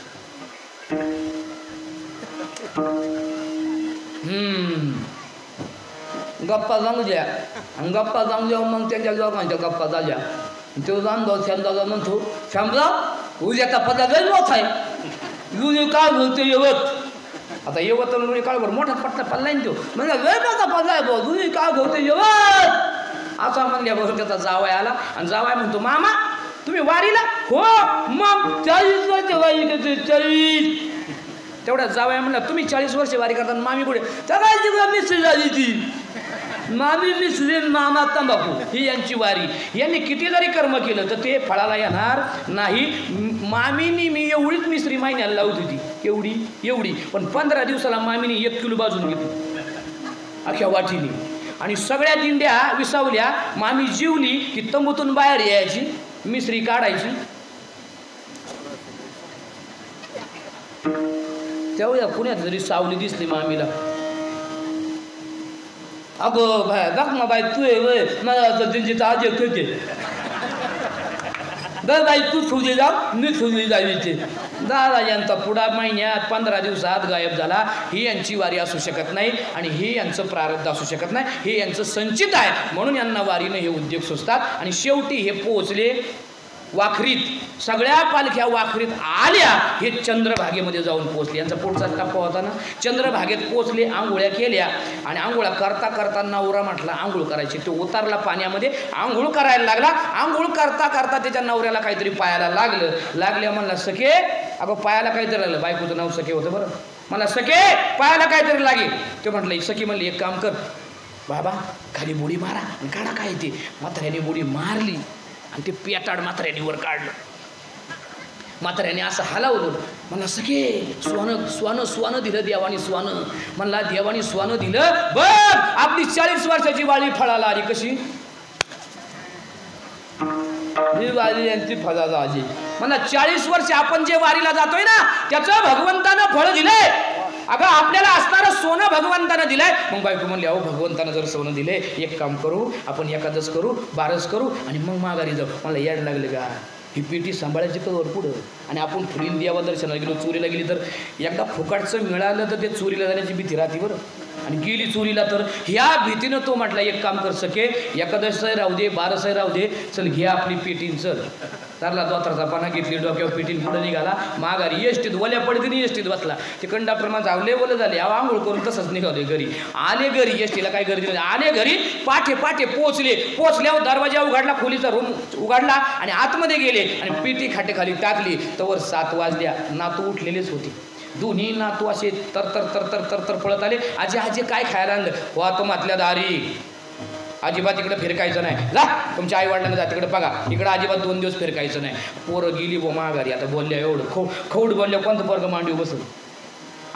गप्पा जाऊ द्या, गप्पा जाऊ द्या, मग त्यांच्या लोकांच्या गप्पा झाल्या. तो जाणगाव श्यामदादा म्हणतो, श्यामराव उद्याचा पदार्थ लय मोठा आहे, युनी काय बोलतो येवत. आता येवत लोणी काळभर मोठा पट्टा पडला ना तो, म्हणजे लय मोठा पडला आहे भाऊ, युनी काय बोलतो येवत. असा म्हणल्याबरोबर त्याचा जावाय आला आणि जावाय म्हणतो, मामा तुम्ही वारीला? हो, मग 40 वर्ष वारी करते. 40 तेवढ्या जावाय म्हणला, तुम्ही 40 वर्ष वारी करता, मामी कुठे? त्याला मिसळी झाली ती, मामी मिसळी, मामा तंबाखू, ही यांची वारी. यांनी किती जरी कर्म केलं तर ते फळाला येणार नाही. मामीनी मी एवढीच मिसरी महिन्याला लावत होती, एवढी, पण 15 दिवसाला मामीनी 1 किलो बाजून घेतली अख्ख्या वाटीने. आणि सगळ्या दिंड्या विसावल्या, मामी जीवली की तंबूतून बाहेर यायची, मिसरी काढायची. तेवढ्या पुण्यात जरी सावली दिसली मामीला, अगं भाई दाखमा बाई तू आहे वय, मला दिंडीचा आज येते दर बाई, तू ठेवली जाऊ, मी ठेवली जायची. दादा यांचा पुढा महिन्यात 15 दिवसात गायब झाला. ही यांची वारी असू शकत नाही आणि हे यांचं प्रारब्ध असू शकत नाही, हे यांचं संचित आहे. म्हणून यांना वारीनं हे उद्योग सुचतात. आणि शेवटी हे पोहोचले वाखरीत, सगळ्या पालख्या वाखरीत आल्या, हे चंद्रभागेमध्ये जाऊन पोहोचले. यांचा पुढचा टप्पा होता ना, चंद्रभागेत पोहोचले, आंघोळ्या केल्या आणि आंघोळा करता नवरा म्हटला आंघोळ करायची. तो उतारला पाण्यामध्ये, आंघोळ करायला लागला. आंघोळ करता त्याच्या नवऱ्याला काहीतरी पायाला लागल्या. म्हणला सखे, अगं पायाला काहीतरी लागलं. बायकोचं नाव सखे होतं बरं. मला सखे पायाला काहीतरी लागेल. ते म्हटलं, सखी म्हणली एक काम कर बाबा, खाली बुडी मारा, काढा काय ते. म्हाताऱ्याने बुडी मारली आणि ते पेटाड म्हाताऱ्याने वर काढलं. म्हाताऱ्याने असं हलवलं. म्हणला सखे स्वानं दिलं देवानी, स्वानं. म्हणला देवानी स्वानं दिलं, बघ आपली 40 वर्षाची वाळी फळाला आली. कशी ही वारी यांची फळाला आली. म्हणला 40 वर्ष आपण जे वारीला जातोय ना त्याचं भगवंतानं फळ दिलंय. अगं आपल्याला असणारं सोनं भगवंतानं दिलंय. मग बायको म्हणली, अहो भगवंतानं जर सोनं दिलंय, एक काम करू आपण, एकादश करू, बारस करू आणि मग माघारी जाऊ. मला याड लागले का, ही पेटी सांभाळायची कवर पुढं. आणि आपण फुलीन देवा दर्शनाला गेलो, चोरीला गेली तर एकदा फुकाटचं मिळालं तर ते चोरीला जाण्याची भीती राहते बरं. आणि गेली चोरीला तर ह्या भीतीनं तो म्हटला एक काम कर सके, एकादशही राहू दे, 12 राहू दे, चल घे आपली पेटीन चल. चालला दोत्राचा पाना घेतली, डोक्यावर पेटीन पुढे निघाला. माघारी एसटीत वल्या पडतीने एसटीत बसला. ते कंडक्टर माझं आवले बोल झाले, आंघोळ करून तसंच निघाले घरी. आले घरी, एसटीला काय गर्दी नाही, आले घरी पाठे पोचल्यावर दरवाजा उघडला, खोलीचा रूम उघडला आणि आतमध्ये गेले आणि पेटी खाटेखाली टाकली. तवर 7 वाजल्या. नातू उठलेलेच होते. दोन्ही नातू असे तर पळत आले. आजी आजी काय खायला आणलं? वा तो मातल्या दारी, अजिबात इकडे फिरकायचं नाही, जा तुमच्या आई वडिलांना जा तिकडे बघा, इकडे अजिबात 2 दिवस फिरकायचं नाही. पोरं गेली बो माघारी. आता बोलल्या एवढं खौड बोलल्या, कोणतं पोरग मांडीव बसत?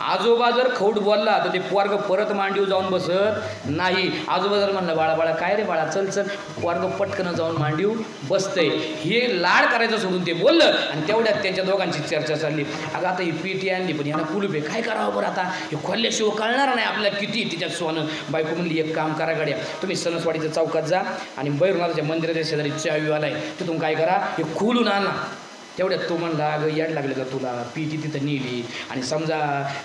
आजोबा जर खौड बोलला तर ते पोरग परत मांडीव जाऊन बसत नाही. आजोबा जर म्हणलं बाळा बाळा काय रे बाळा चल चल, पोरग पटकन जाऊन मांडीव बसतंय. हे लाड करायचं सोडून ते बोललं आणि तेवढ्यात त्यांच्या दोघांची चर्चा चालली. अगं आता ही पेटी आणली पण यांना कुलूप आहे, काय करावं बरं आता, हे खोलल्याशिवाय कळणार नाही आपल्याला किती तिच्यात सोनं. बायको म्हणली एक काम करा गाड्या, तुम्ही सणसवाडीच्या चौकात जा आणि भैरवनाथाच्या मंदिराच्या शेजारी चावीवाला आहे, तिथून काय करा हे खोलून आणा. तेवढ्यात तो म्हणला अगं याड लागलं का तुला, पेटी तिथं नेली आणि समजा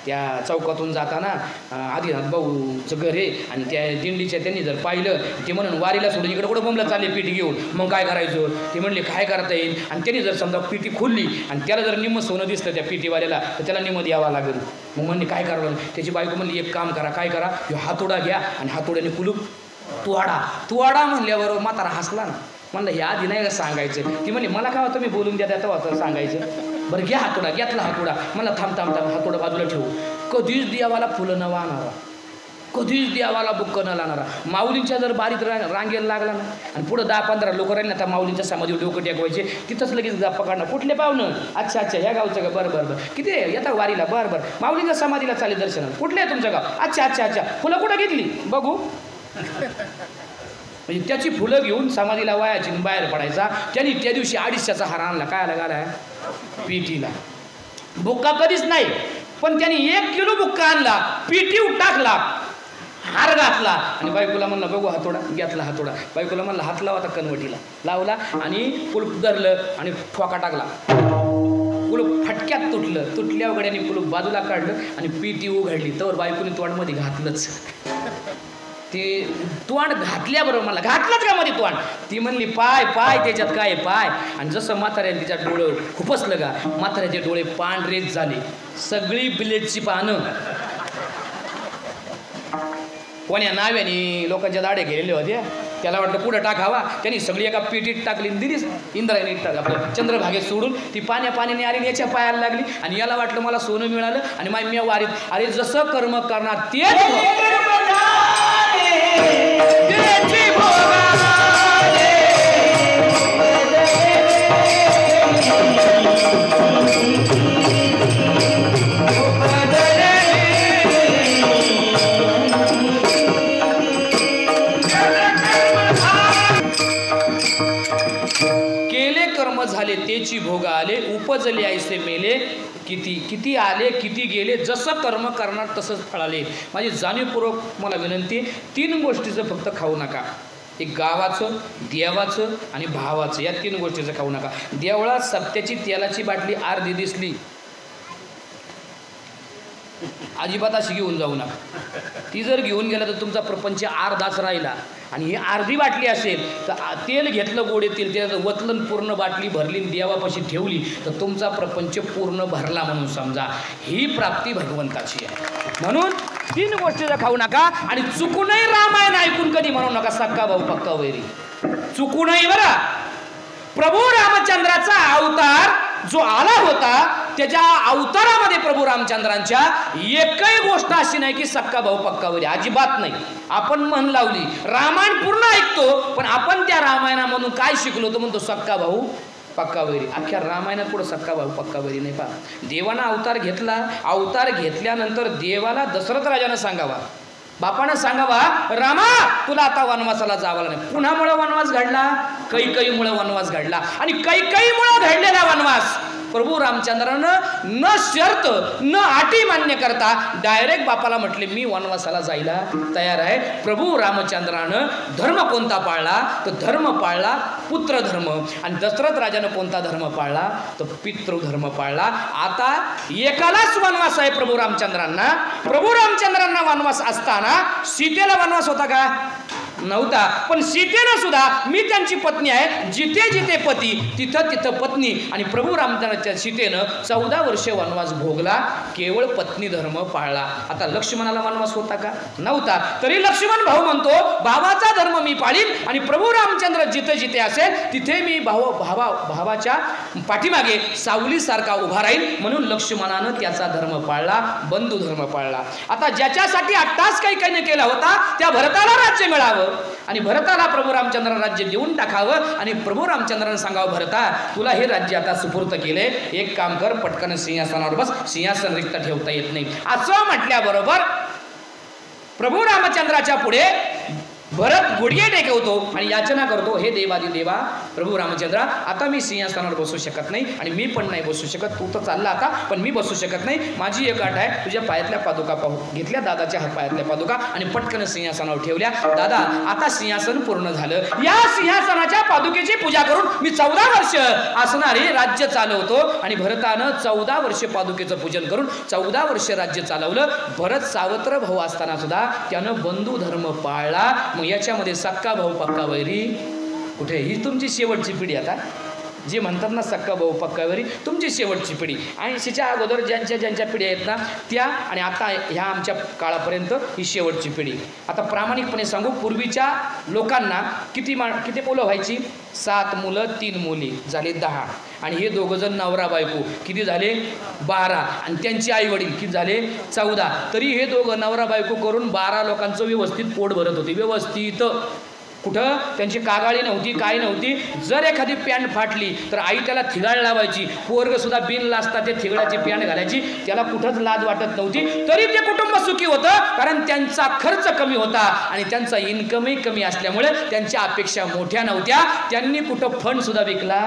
त्या चौकातून जाताना आदिनाथ भाऊचं घर आहे आणि त्या दिंडीच्या त्यांनी जर पाहिलं, ते म्हणून वारीला सोडून इकडे कुठं बोंबला चालले पेटी घेऊन, मग काय करायचं? ते म्हणले काय करता येईल. आणि त्यांनी जर समजा पेटी खोलली आणि त्याला जर निम्म सोनं दिसलं त्या पेटीवाल्याला तर त्याला निम्म द्यावा लागेल. मग म्हणले काय करावं? त्याची बायको म्हणली एक काम करा, काय करा, हातोडा घ्या आणि हातोड्याने कुलूप तुवाडा म्हणल्यावर म्हातारा हसला ना. म्हणलं हे आधी नाही का सांगायचं? ती म्हणली मला काय होतं, मी बोलून द्या तेव्हा सांगायचं. बरं घ्या हातोडा, घेतला हातोडा. मला थांब हातोडा बाजूला ठेवू. कधीच देवाला फुलं न वाहणारा, कधीच देवाला बुक्क न लावणारा. माऊलींच्या जर बारीत रांगेला लागला ना आणि पुढं 10-15 लोक राहिले ना, त्या माऊलींच्या समाधीवर डोकं टेकवायचे, तिथंच लगेच गप्पा काढणं. कुठले पाहुणं? अच्छा ह्या गावचं का? बरं किती येता वारीला? बरं माऊलींच्या समाधीला चाले दर्शनाला. कुठले आहे तुमचं गाव? अच्छा फुलं कुठं घेतली बघू. म्हणजे त्याची फुलं घेऊन समाधीला वायाची बाहेर पडायचा. त्यांनी त्या दिवशी 250चा हार आणला. काय आला पेटीला. बुक्का कधीच नाही, पण त्यांनी 1 किलो बुक्का आणला, पेटीवर टाकला, हार घातला आणि बायकोला म्हणला बघू हातोडा. घेतला हातोडा. बायकोला म्हणला हात लावा आता कनवटीला. लावला आणि कुलूप धरलं आणि ठोका टाकला. कुलूप फटक्यात तुटल्या गड्याने कुलूप बाजूला काढलं आणि पेटी उघडली. तर बायकोने तोंडमध्ये घातलंच. ते तोंड घातल्याबरोबर मला घातलंच का मध्ये तोंड? ती म्हणली पाय त्याच्यात काय पाय. आणि जसं म्हाताऱ्याने तिच्या डोळं खुपसलं का, म्हाताऱ्याचे डोळे पांढरेच झाले. सगळी बिलेटची पानं कोण्या नाव्याने लोकांच्या दाढे गेलेले होते. त्याला वाटलं पुढं टाकावा, त्यांनी सगळी एका पेटीत टाकली. दिलीच इंद्रायणी आपलं चंद्रभागेत सोडून ती पाण्याने आली, याच्या पायाला लागली आणि याला वाटलं मला सोनं मिळालं आणि मी वारीत. अरे जसं कर्म करणार तेच केले कर्म झाले तेची भोग आले, उपजले ऐसे मेले, किती आले किती गेले, जसं कर्म करणार तसंच फळाले. माझी जाणीवपूर्वक मला विनंती, 3 गोष्टीचं फक्त खाऊ नका. एक गावाचं, देवाचं आणि भावाचं, या 3 गोष्टीचं खाऊ नका. देवळात सत्याची तेलाची बाटली अर्धी दिसली, अजिबात अशी घेऊन जाऊ नका. ती जर घेऊन गेला तर तुमचा प्रपंच अर्धाच राहिला. आणि ही अर्धी बाटली असेल तर तेल घेतलं गोडे तेल, त्याचं वतलन पूर्ण बाटली भरली देवापाशी ठेवली तर तुमचा प्रपंच पूर्ण भरला म्हणून समजा. ही प्राप्ती भगवंताची आहे. म्हणून 3 गोष्टीचा खाऊ नका. आणि चुकूनही रामायण ऐकून कधी म्हणू नका सक्का भाऊ पक्का वैरी. चुकूनही बरं. प्रभू रामचंद्राचा अवतार जो आला होता त्याच्या अवतारामध्ये प्रभू रामचंद्रांच्या एकही गोष्ट अशी नाही की सक्का भाऊ पक्का वैरी. अजिबात नाही. आपण म्हण लावली, रामायण पूर्ण ऐकतो पण आपण त्या रामायणामधून काय शिकलो तो म्हणतो सक्का भाऊ पक्का वैरी. अख्ख्या रामायणात पुढे सक्का भाऊ पक्का वैरी नाही. पहा, देवानं अवतार घेतला. अवतार घेतल्यानंतर देवाला दशरथ राजानं सांगावा, बापानं सांगावा, रामा तुला आता वनवासाला जावं नाही. कुणामुळे वनवास घडला? कैकेयीमुळे वनवास घडला. आणि कैकेयीमुळे घडलेला वनवास प्रभू रामचंद्रानं न शर्त न अटी मान्य करता डायरेक्ट बापाला म्हटले मी वनवासाला जायला तयार आहे. प्रभू रामचंद्रानं धर्म कोणता पाळला तर धर्म पाळला पुत्र धर्म. आणि दशरथ राजानं कोणता धर्म पाळला तर पितृधर्म पाळला. आता एकालाच वनवास आहे प्रभू रामचंद्रांना. प्रभू रामचंद्रांना वनवास असताना सीतेला वनवास होता का? नव्हता. पण सीतेनं सुद्धा मी त्यांची पत्नी आहे, जिथे जिथे पती तिथं तिथं पत्नी. आणि प्रभू रामचंद्राच्या सीतेनं 14 वर्ष वनवास भोगला, केवळ पत्नी धर्म पाळला. आता लक्ष्मणाला वनवास होता का? नव्हता. तरी लक्ष्मण भाऊ म्हणतो भावाचा धर्म मी पाळीन आणि प्रभू रामचंद्र जिथे जिथे असेल तिथे मी भावाच्या पाठीमागे सावलीसारखा उभा राहील. म्हणून लक्ष्मणानं त्याचा धर्म पाळला, बंधू धर्म पाळला. आता ज्याच्यासाठी अट्टास काही केला होता त्या भरताला राज्य मिळावं आणि भरताला प्रभू रामचंद्र राज्य देऊन टाकावं आणि प्रभू रामचंद्रानं सांगावं भरता तुला हे राज्य आता सुपूर्त केले, एक काम कर पटकन सिंहासनावर बस, सिंहासन रिक्त ठेवता येत नाही. असं म्हटल्याबरोबर प्रभू रामचंद्राच्या पुढे भरत गुडघे टेकवतो आणि याचना करतो, हे देवादी देवा प्रभू रामचंद्रा आता मी सिंहासनावर बसू शकत नाही आणि मी पण नाही बसू शकत. तू तर चालला आता पण मी बसू शकत नाही. माझी एक अट आहे, तुझ्या पायातल्या पादुका पाहू. घेतल्या दादाच्या हात पायातल्या पादुका आणि पटकन सिंहासनावर ठेवल्या. दादा आता सिंहासन पूर्ण झालं. या सिंहासनाच्या पादुकेची पूजा करून मी 14 वर्ष असणारे राज्य चालवतो. आणि भरतानं 14 वर्ष पादुकेचं पूजन करून 14 वर्ष राज्य चालवलं. भरत सावत्र भाऊ असताना सुद्धा त्यानं बंधू धर्म पाळला. मग याच्यामध्ये सक्का भाऊ पक्का वैरी कुठे? ही तुमची शेवटची पिढी. आता जे म्हणतात ना सक्का भाऊ पक्का वैरी, तुमची शेवटची पिढी. 80च्या अगोदर ज्यांच्या पिढ्या आहेत ना त्या आणि आता ह्या आमच्या काळापर्यंत ही शेवटची पिढी. आता प्रामाणिकपणे सांगू, पूर्वीच्या लोकांना किती मुलं व्हायची? 7 मुलं 3 मुली झाले 10 आणि हे दोघं जण नवरा बायको किती झाले? 12 आणि त्यांचे आई वडील किती झाले? 14. तरी हे दोघं नवरा बायको करून 12 लोकांचं व्यवस्थित पोट भरत होते. व्यवस्थित कुठं? त्यांची कागाळी नव्हती, काय नव्हती. जर एखादी पॅन्ट फाटली तर आई त्याला थिगाळ लावायची. पोरग सुद्धा बिन लाजता ते थिगळाची पॅन्ट घालायची, त्याला कुठंच लाज वाटत नव्हती. तरी ते कुटुंब सुखी होतं, कारण त्यांचा खर्च कमी होता आणि त्यांचा इन्कमही कमी असल्यामुळे त्यांच्या अपेक्षा मोठ्या नव्हत्या. त्यांनी कुठं फंड सुद्धा विकला?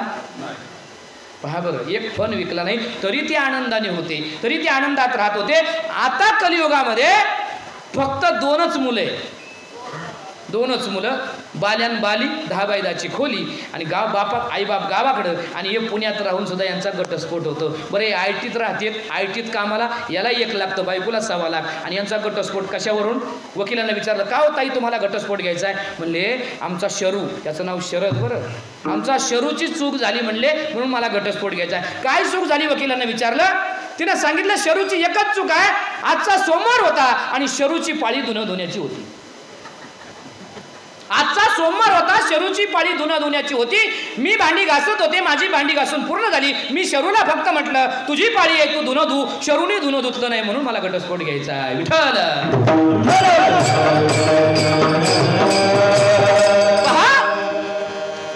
पहा बरं, एक फण विकला नाही तरी ते आनंदाने होते, तरी ते आनंदात राहत होते. आता कलियुगामध्ये फक्त 2च मुलं, 2च मुलं, बाल्यान बाली 10x10ची खोली आणि आईबाप गावाकडं आणि हे पुण्यात राहून सुद्धा यांचा घटस्फोट होतो. बरे ITत राहतात, ITत कामाला, याला 1 लाख तर बायकोला 1.25 लाख आणि यांचा घटस्फोट कशावरून? वकिलांना विचारलं का हो ताई तुम्हाला घटस्फोट घ्यायचा आहे? म्हणले आमचा शरू, त्याचं नाव शरद, बरं आमचा शरूची चूक झाली म्हणले म्हणून मला घटस्फोट घ्यायचा आहे. काय चूक झाली वकिलांना विचारलं, तिने सांगितलं शरूची एकच चूक आहे, आजचा सोमवार होता आणि शरूची पाळी धुणं धुण्याची होती. आजचा सोमवार होता, शरूची पाळी धुणं धुण्याची होती. मी भांडी घासत होते, माझी भांडी घासून पूर्ण झाली. मी शरूला फक्त म्हटलं तुझी पाळी आहे, तू धुणं धु. शरूने धुणं धुतलं नाही म्हणून मला घटस्फोट घ्यायचा आहे. विठ्ठल पहा,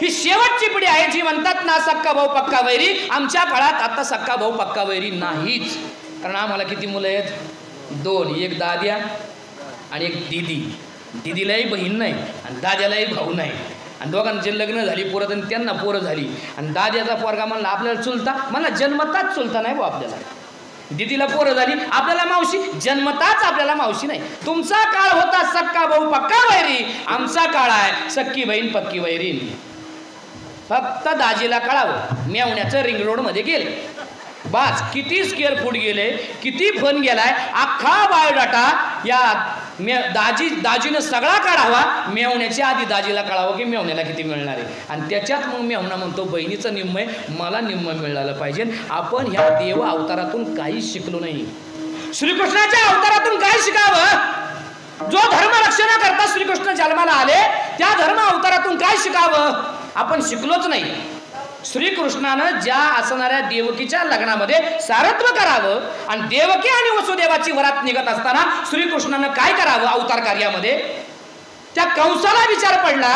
ही शेवटची पिढी आहे जी म्हणतात ना सक्का भाऊ पक्का वैरी. आमच्या काळात आता सक्का भाऊ पक्का वैरी नाहीच. कारण आम्हाला किती मुलं आहेत? 2, एक दाद्या आणि एक दीदी. दीदीलाही बहीण नाही आणि दाद्यालाही भाऊ नाही आणि दोघांचे लग्न झाली, पोरं आणि त्यांना पोरं झाली. आणि दाद्याचा पोरगा म्हणला आपल्याला चुलता, मला जन्मताच चुलता नाही भाऊ आपल्याला. दीदीला पोरं झाली, आपल्याला मावशी, जन्मताच आपल्याला मावशी नाही. तुमचा काळ होता सक्का भाऊ पक्का वैरी, आमचा काळ आहे सक्की बहीण पक्की वैरी. फक्त दाजीला कळावं, मेवण्याचं रिंग रोडमध्ये गेले बाज, किती स्क्वेअर फूट गेले, किती फन गेलाय, अख्खा बायोडाटा या दाजीनं सगळा काढावा. मेवण्याच्या आधी दाजीला कळावं की मेवण्याला किती मिळणार आहे आणि त्याच्यात मग मेवणा म्हणतो बहिणीचं निम्म आहे, मला निम्म मिळालं पाहिजे. आपण ह्या देव अवतारातून काहीच शिकलो नाही. श्रीकृष्णाच्या अवतारातून काय शिकावं? जो धर्म रक्षणा करता श्रीकृष्ण जन्माला आले त्या धर्म अवतारातून काय शिकावं? आपण शिकलोच नाही. श्रीकृष्णानं ज्या असणाऱ्या देवकीच्या लग्नामध्ये सारत्व करावं आणि देवकी आणि वसुदेवाची वरात निघत असताना श्रीकृष्णानं काय करावं अवतार कार्यामध्ये? त्या कंसाला विचार पडला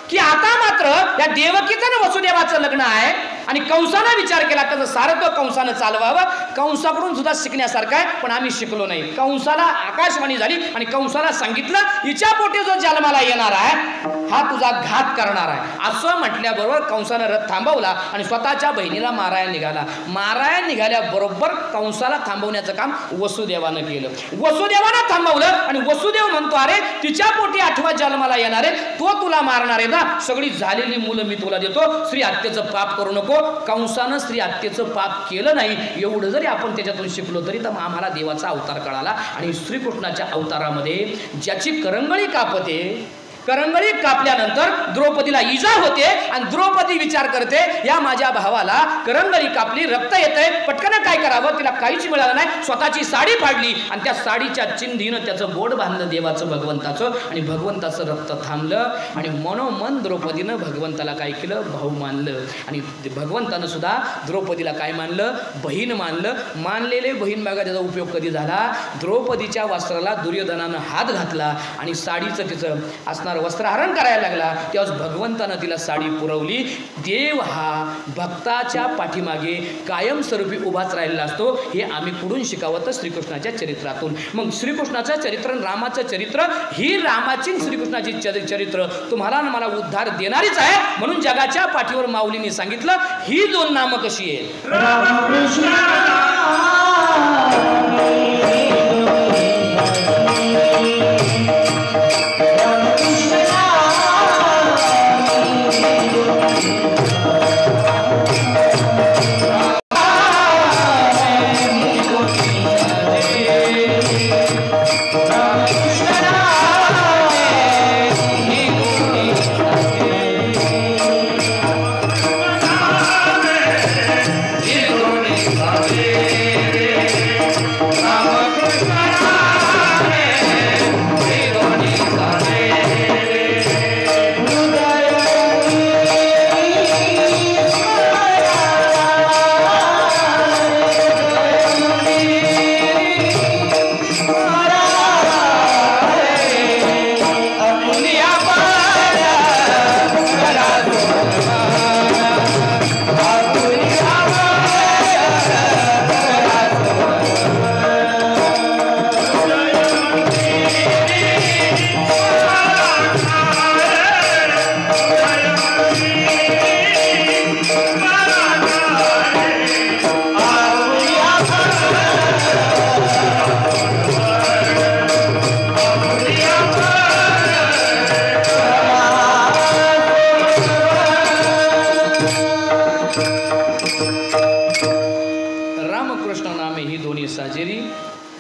की आता मात्र या देवकीचं आणि वसुदेवाचं लग्न आहे आणि कंसानं विचार केला त्याचं सारथं कंसानं चालवावं, कंसाकडून सुद्धा शिकण्यासारखं आहे, पण आम्ही शिकलो नाही. कंसाला आकाशवाणी झाली आणि कंसाला सांगितलं हिच्या पोटी जो जन्माला येणार आहे हा तुझा घात करणार आहे. असं म्हटल्याबरोबर कंसानं रथ थांबवला आणि स्वतःच्या बहिणीला मारायला निघाला. मारायला निघाल्याबरोबर कंसाला थांबवण्याचं काम वसुदेवानं केलं. वसुदेवानं थांबवलं आणि वसुदेव म्हणतो अरे तिच्या पोटी 8वा जन्माला येणार आहे, तो तुला मारणार आहे ना, सगळी झालेली मुलं मी तुला देतो, स्त्री हत्येचं पाप करू नको. कंसानं स्त्री हत्येचं पाप केलं नाही एवढं जरी आपण त्याच्यातून शिकलो तरी तर आम्हाला देवाचा अवतार कळाला. आणि श्रीकृष्णाच्या अवतारामध्ये ज्याची करंगळी कापते, करंगळी कापल्यानंतर द्रौपदीला इजा होते आणि द्रौपदी विचार करते या माझ्या भावाला करंगळी कापली, रक्त येतंय, पटकन काय करावं, तिला काहीच मिळालं नाही, स्वतःची साडी फाडली आणि त्या साडीच्या चिंधीनं त्याचं बोट बांधलं देवाचं भगवंताचं आणि भगवंताचं रक्त थांबलं. आणि मनोमन द्रौपदीनं भगवंताला काय केलं, भाऊ मानलं. आणि भगवंतानं सुद्धा द्रौपदीला काय मानलं, बहीण मानलं. मानलेले बहीण भागा त्याचा उपयोग कधी झाला, द्रौपदीच्या वस्त्राला दुर्योधनानं हात घातला आणि साडीचं तिचं असणार वस्त्रहरण करायला लागला, तेव्हा भगवंतानं तिला साडी पुरवली. देव हा भक्ताच्या पाठीमागे कायमस्वरूपी उभाच राहिलेला असतो. हे आम्ही कुठून शिकावं तर श्रीकृष्णाच्या चरित्रातून. मग श्रीकृष्णाचं चरित्र, रामाचं चरित्र, ही रामाची श्रीकृष्णाची चरित्र तुम्हाला मला उद्धार देणारीच आहे. म्हणून जगाच्या पाठीवर माऊलींनी सांगितलं ही 2 नामं कशी आहेत.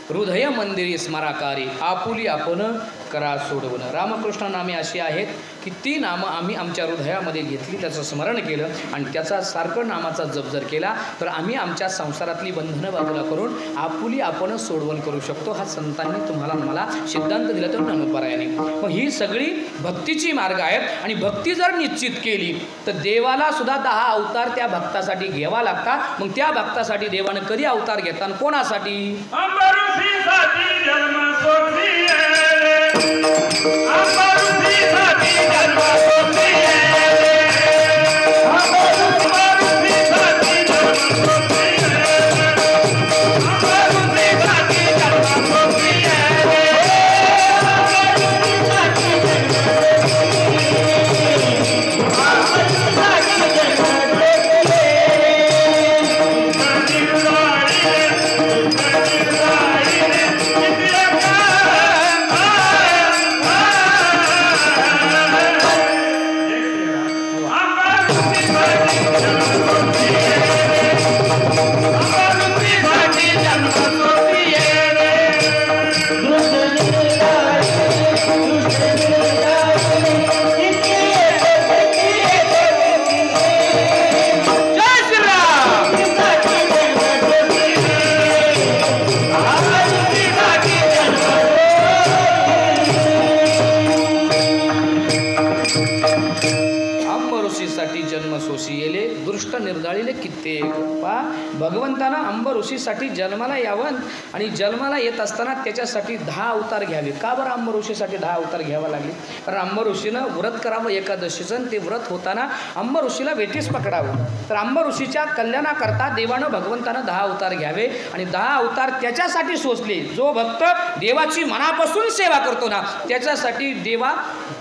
हृदय मंदिरी स्मराकारी आपुली आपण करा सोडवून. रामकृष्ण नामे अशी आहेत की ती नामं आम्ही आमच्या हृदयामध्ये घेतली, त्याचं स्मरण केलं आणि त्याचा सारखं नामाचा जप जर केला तर आम्ही आमच्या संसारातली बंधनं बाजूला करून आपुली आपण सोडवण करू शकतो. हा संतांनी तुम्हाला मला सिद्धांत दिला तर नमपरायाने. मग ही सगळी भक्तीची मार्ग आहेत आणि भक्ती जर निश्चित केली तर देवाला सुद्धा 10 अवतार त्या भक्तासाठी घ्यावा लागतात. मग त्या भक्तासाठी देवानं कधी अवतार घेतात, कोणासाठी? निर्दाळिले कित्येक. पहा, भगवंतानं अंब ऋषीसाठी जन्माला यावं आणि जन्माला येत असताना त्याच्यासाठी 10 अवतार घ्यावे. का बरं अंब ऋषीसाठी 10 अवतार घ्यावा लागले? कारण अंब ऋषीनं व्रत करावं एकादशीचं, ते व्रत होताना अंब ऋषीला वेठीस पकडावं. तर अंब ऋषीच्या कल्याणाकरता देवानं भगवंतानं 10 अवतार घ्यावे आणि 10 अवतार त्याच्यासाठी सोसले. जो भक्त देवाची मनापासून सेवा करतो ना, त्याच्यासाठी देवा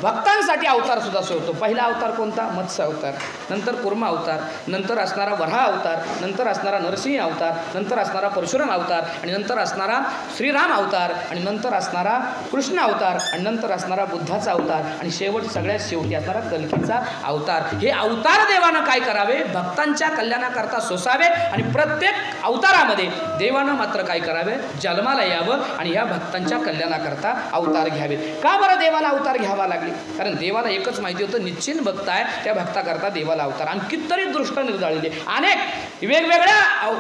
भक्तांसाठी अवतार सुद्धा सोडतो. पहिला अवतार कोणता? मत्स्य अवतार, नंतर कुर्मा अवतार, नंतर असणारा वराह अवतार, नंतर असणारा नरसिंह अवतार, नंतर असणारा परशुराम अवतार आणि नंतर असणारा श्रीराम अवतार आणि नंतर असणारा कृष्ण अवतार आणि नंतर असणारा बुद्धाचा अवतार आणि सगळ्यात शेवटी असणारा कल्कीचा अवतार. हे अवतार देवानं काय करावे? भक्तांच्या कल्याणाकरता सोसावे आणि प्रत्येक अवतारामध्ये देवानं मात्र काय करावे? जन्माला यावं आणि या भक्तांच्या कल्याणाकरता अवतार घ्यावे. का बरं देवाला अवतार घ्यावा लागले? कारण देवाला एकच माहिती होतं, निश्चित भक्त आहे, त्या भक्ताकरता देवाला अवतार. आणि कितीतरी दृष्ट निर्दाळिले, अनेक वेगवेगळ्या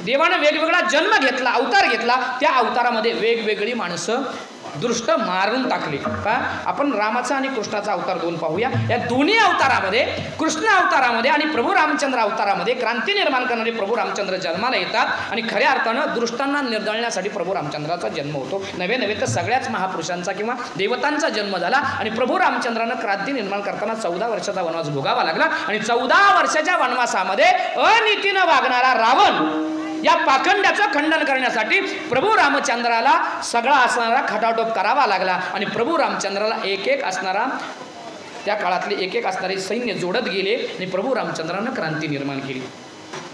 देवानं वेगवेगळा जन्म घेतला, अवतार घेतला. त्या अवतारामध्ये वेगवेगळी माणसं दृष्ट मारून टाकले. का? आपण रामाचा आणि कृष्णाचा अवतार 2 पाहूया. या दोन्ही अवतारामध्ये, कृष्ण अवतारामध्ये आणि प्रभू रामचंद्र अवतारामध्ये क्रांती निर्माण करणारे प्रभू रामचंद्र जन्माला येतात आणि खऱ्या अर्थानं दृष्टांना निर्दाळण्यासाठी प्रभू रामचंद्राचा जन्म होतो. नव्हे तर सगळ्याच महापुरुषांचा किंवा देवतांचा जन्म झाला आणि प्रभू रामचंद्रानं क्रांती निर्माण करताना 14 वर्षाचा वनवास भोगावा लागला आणि 14 वर्षाच्या वनवासामध्ये अनीतीनं वागणारा रावण या पाखंड्याचं खंडन करण्यासाठी प्रभू रामचंद्राला सगळा असणारा खटाटोप करावा लागला आणि प्रभू रामचंद्राला एक असणारा, त्या काळातले एक असणारे सैन्य जोडत गेले आणि प्रभू रामचंद्रानं क्रांती निर्माण केली.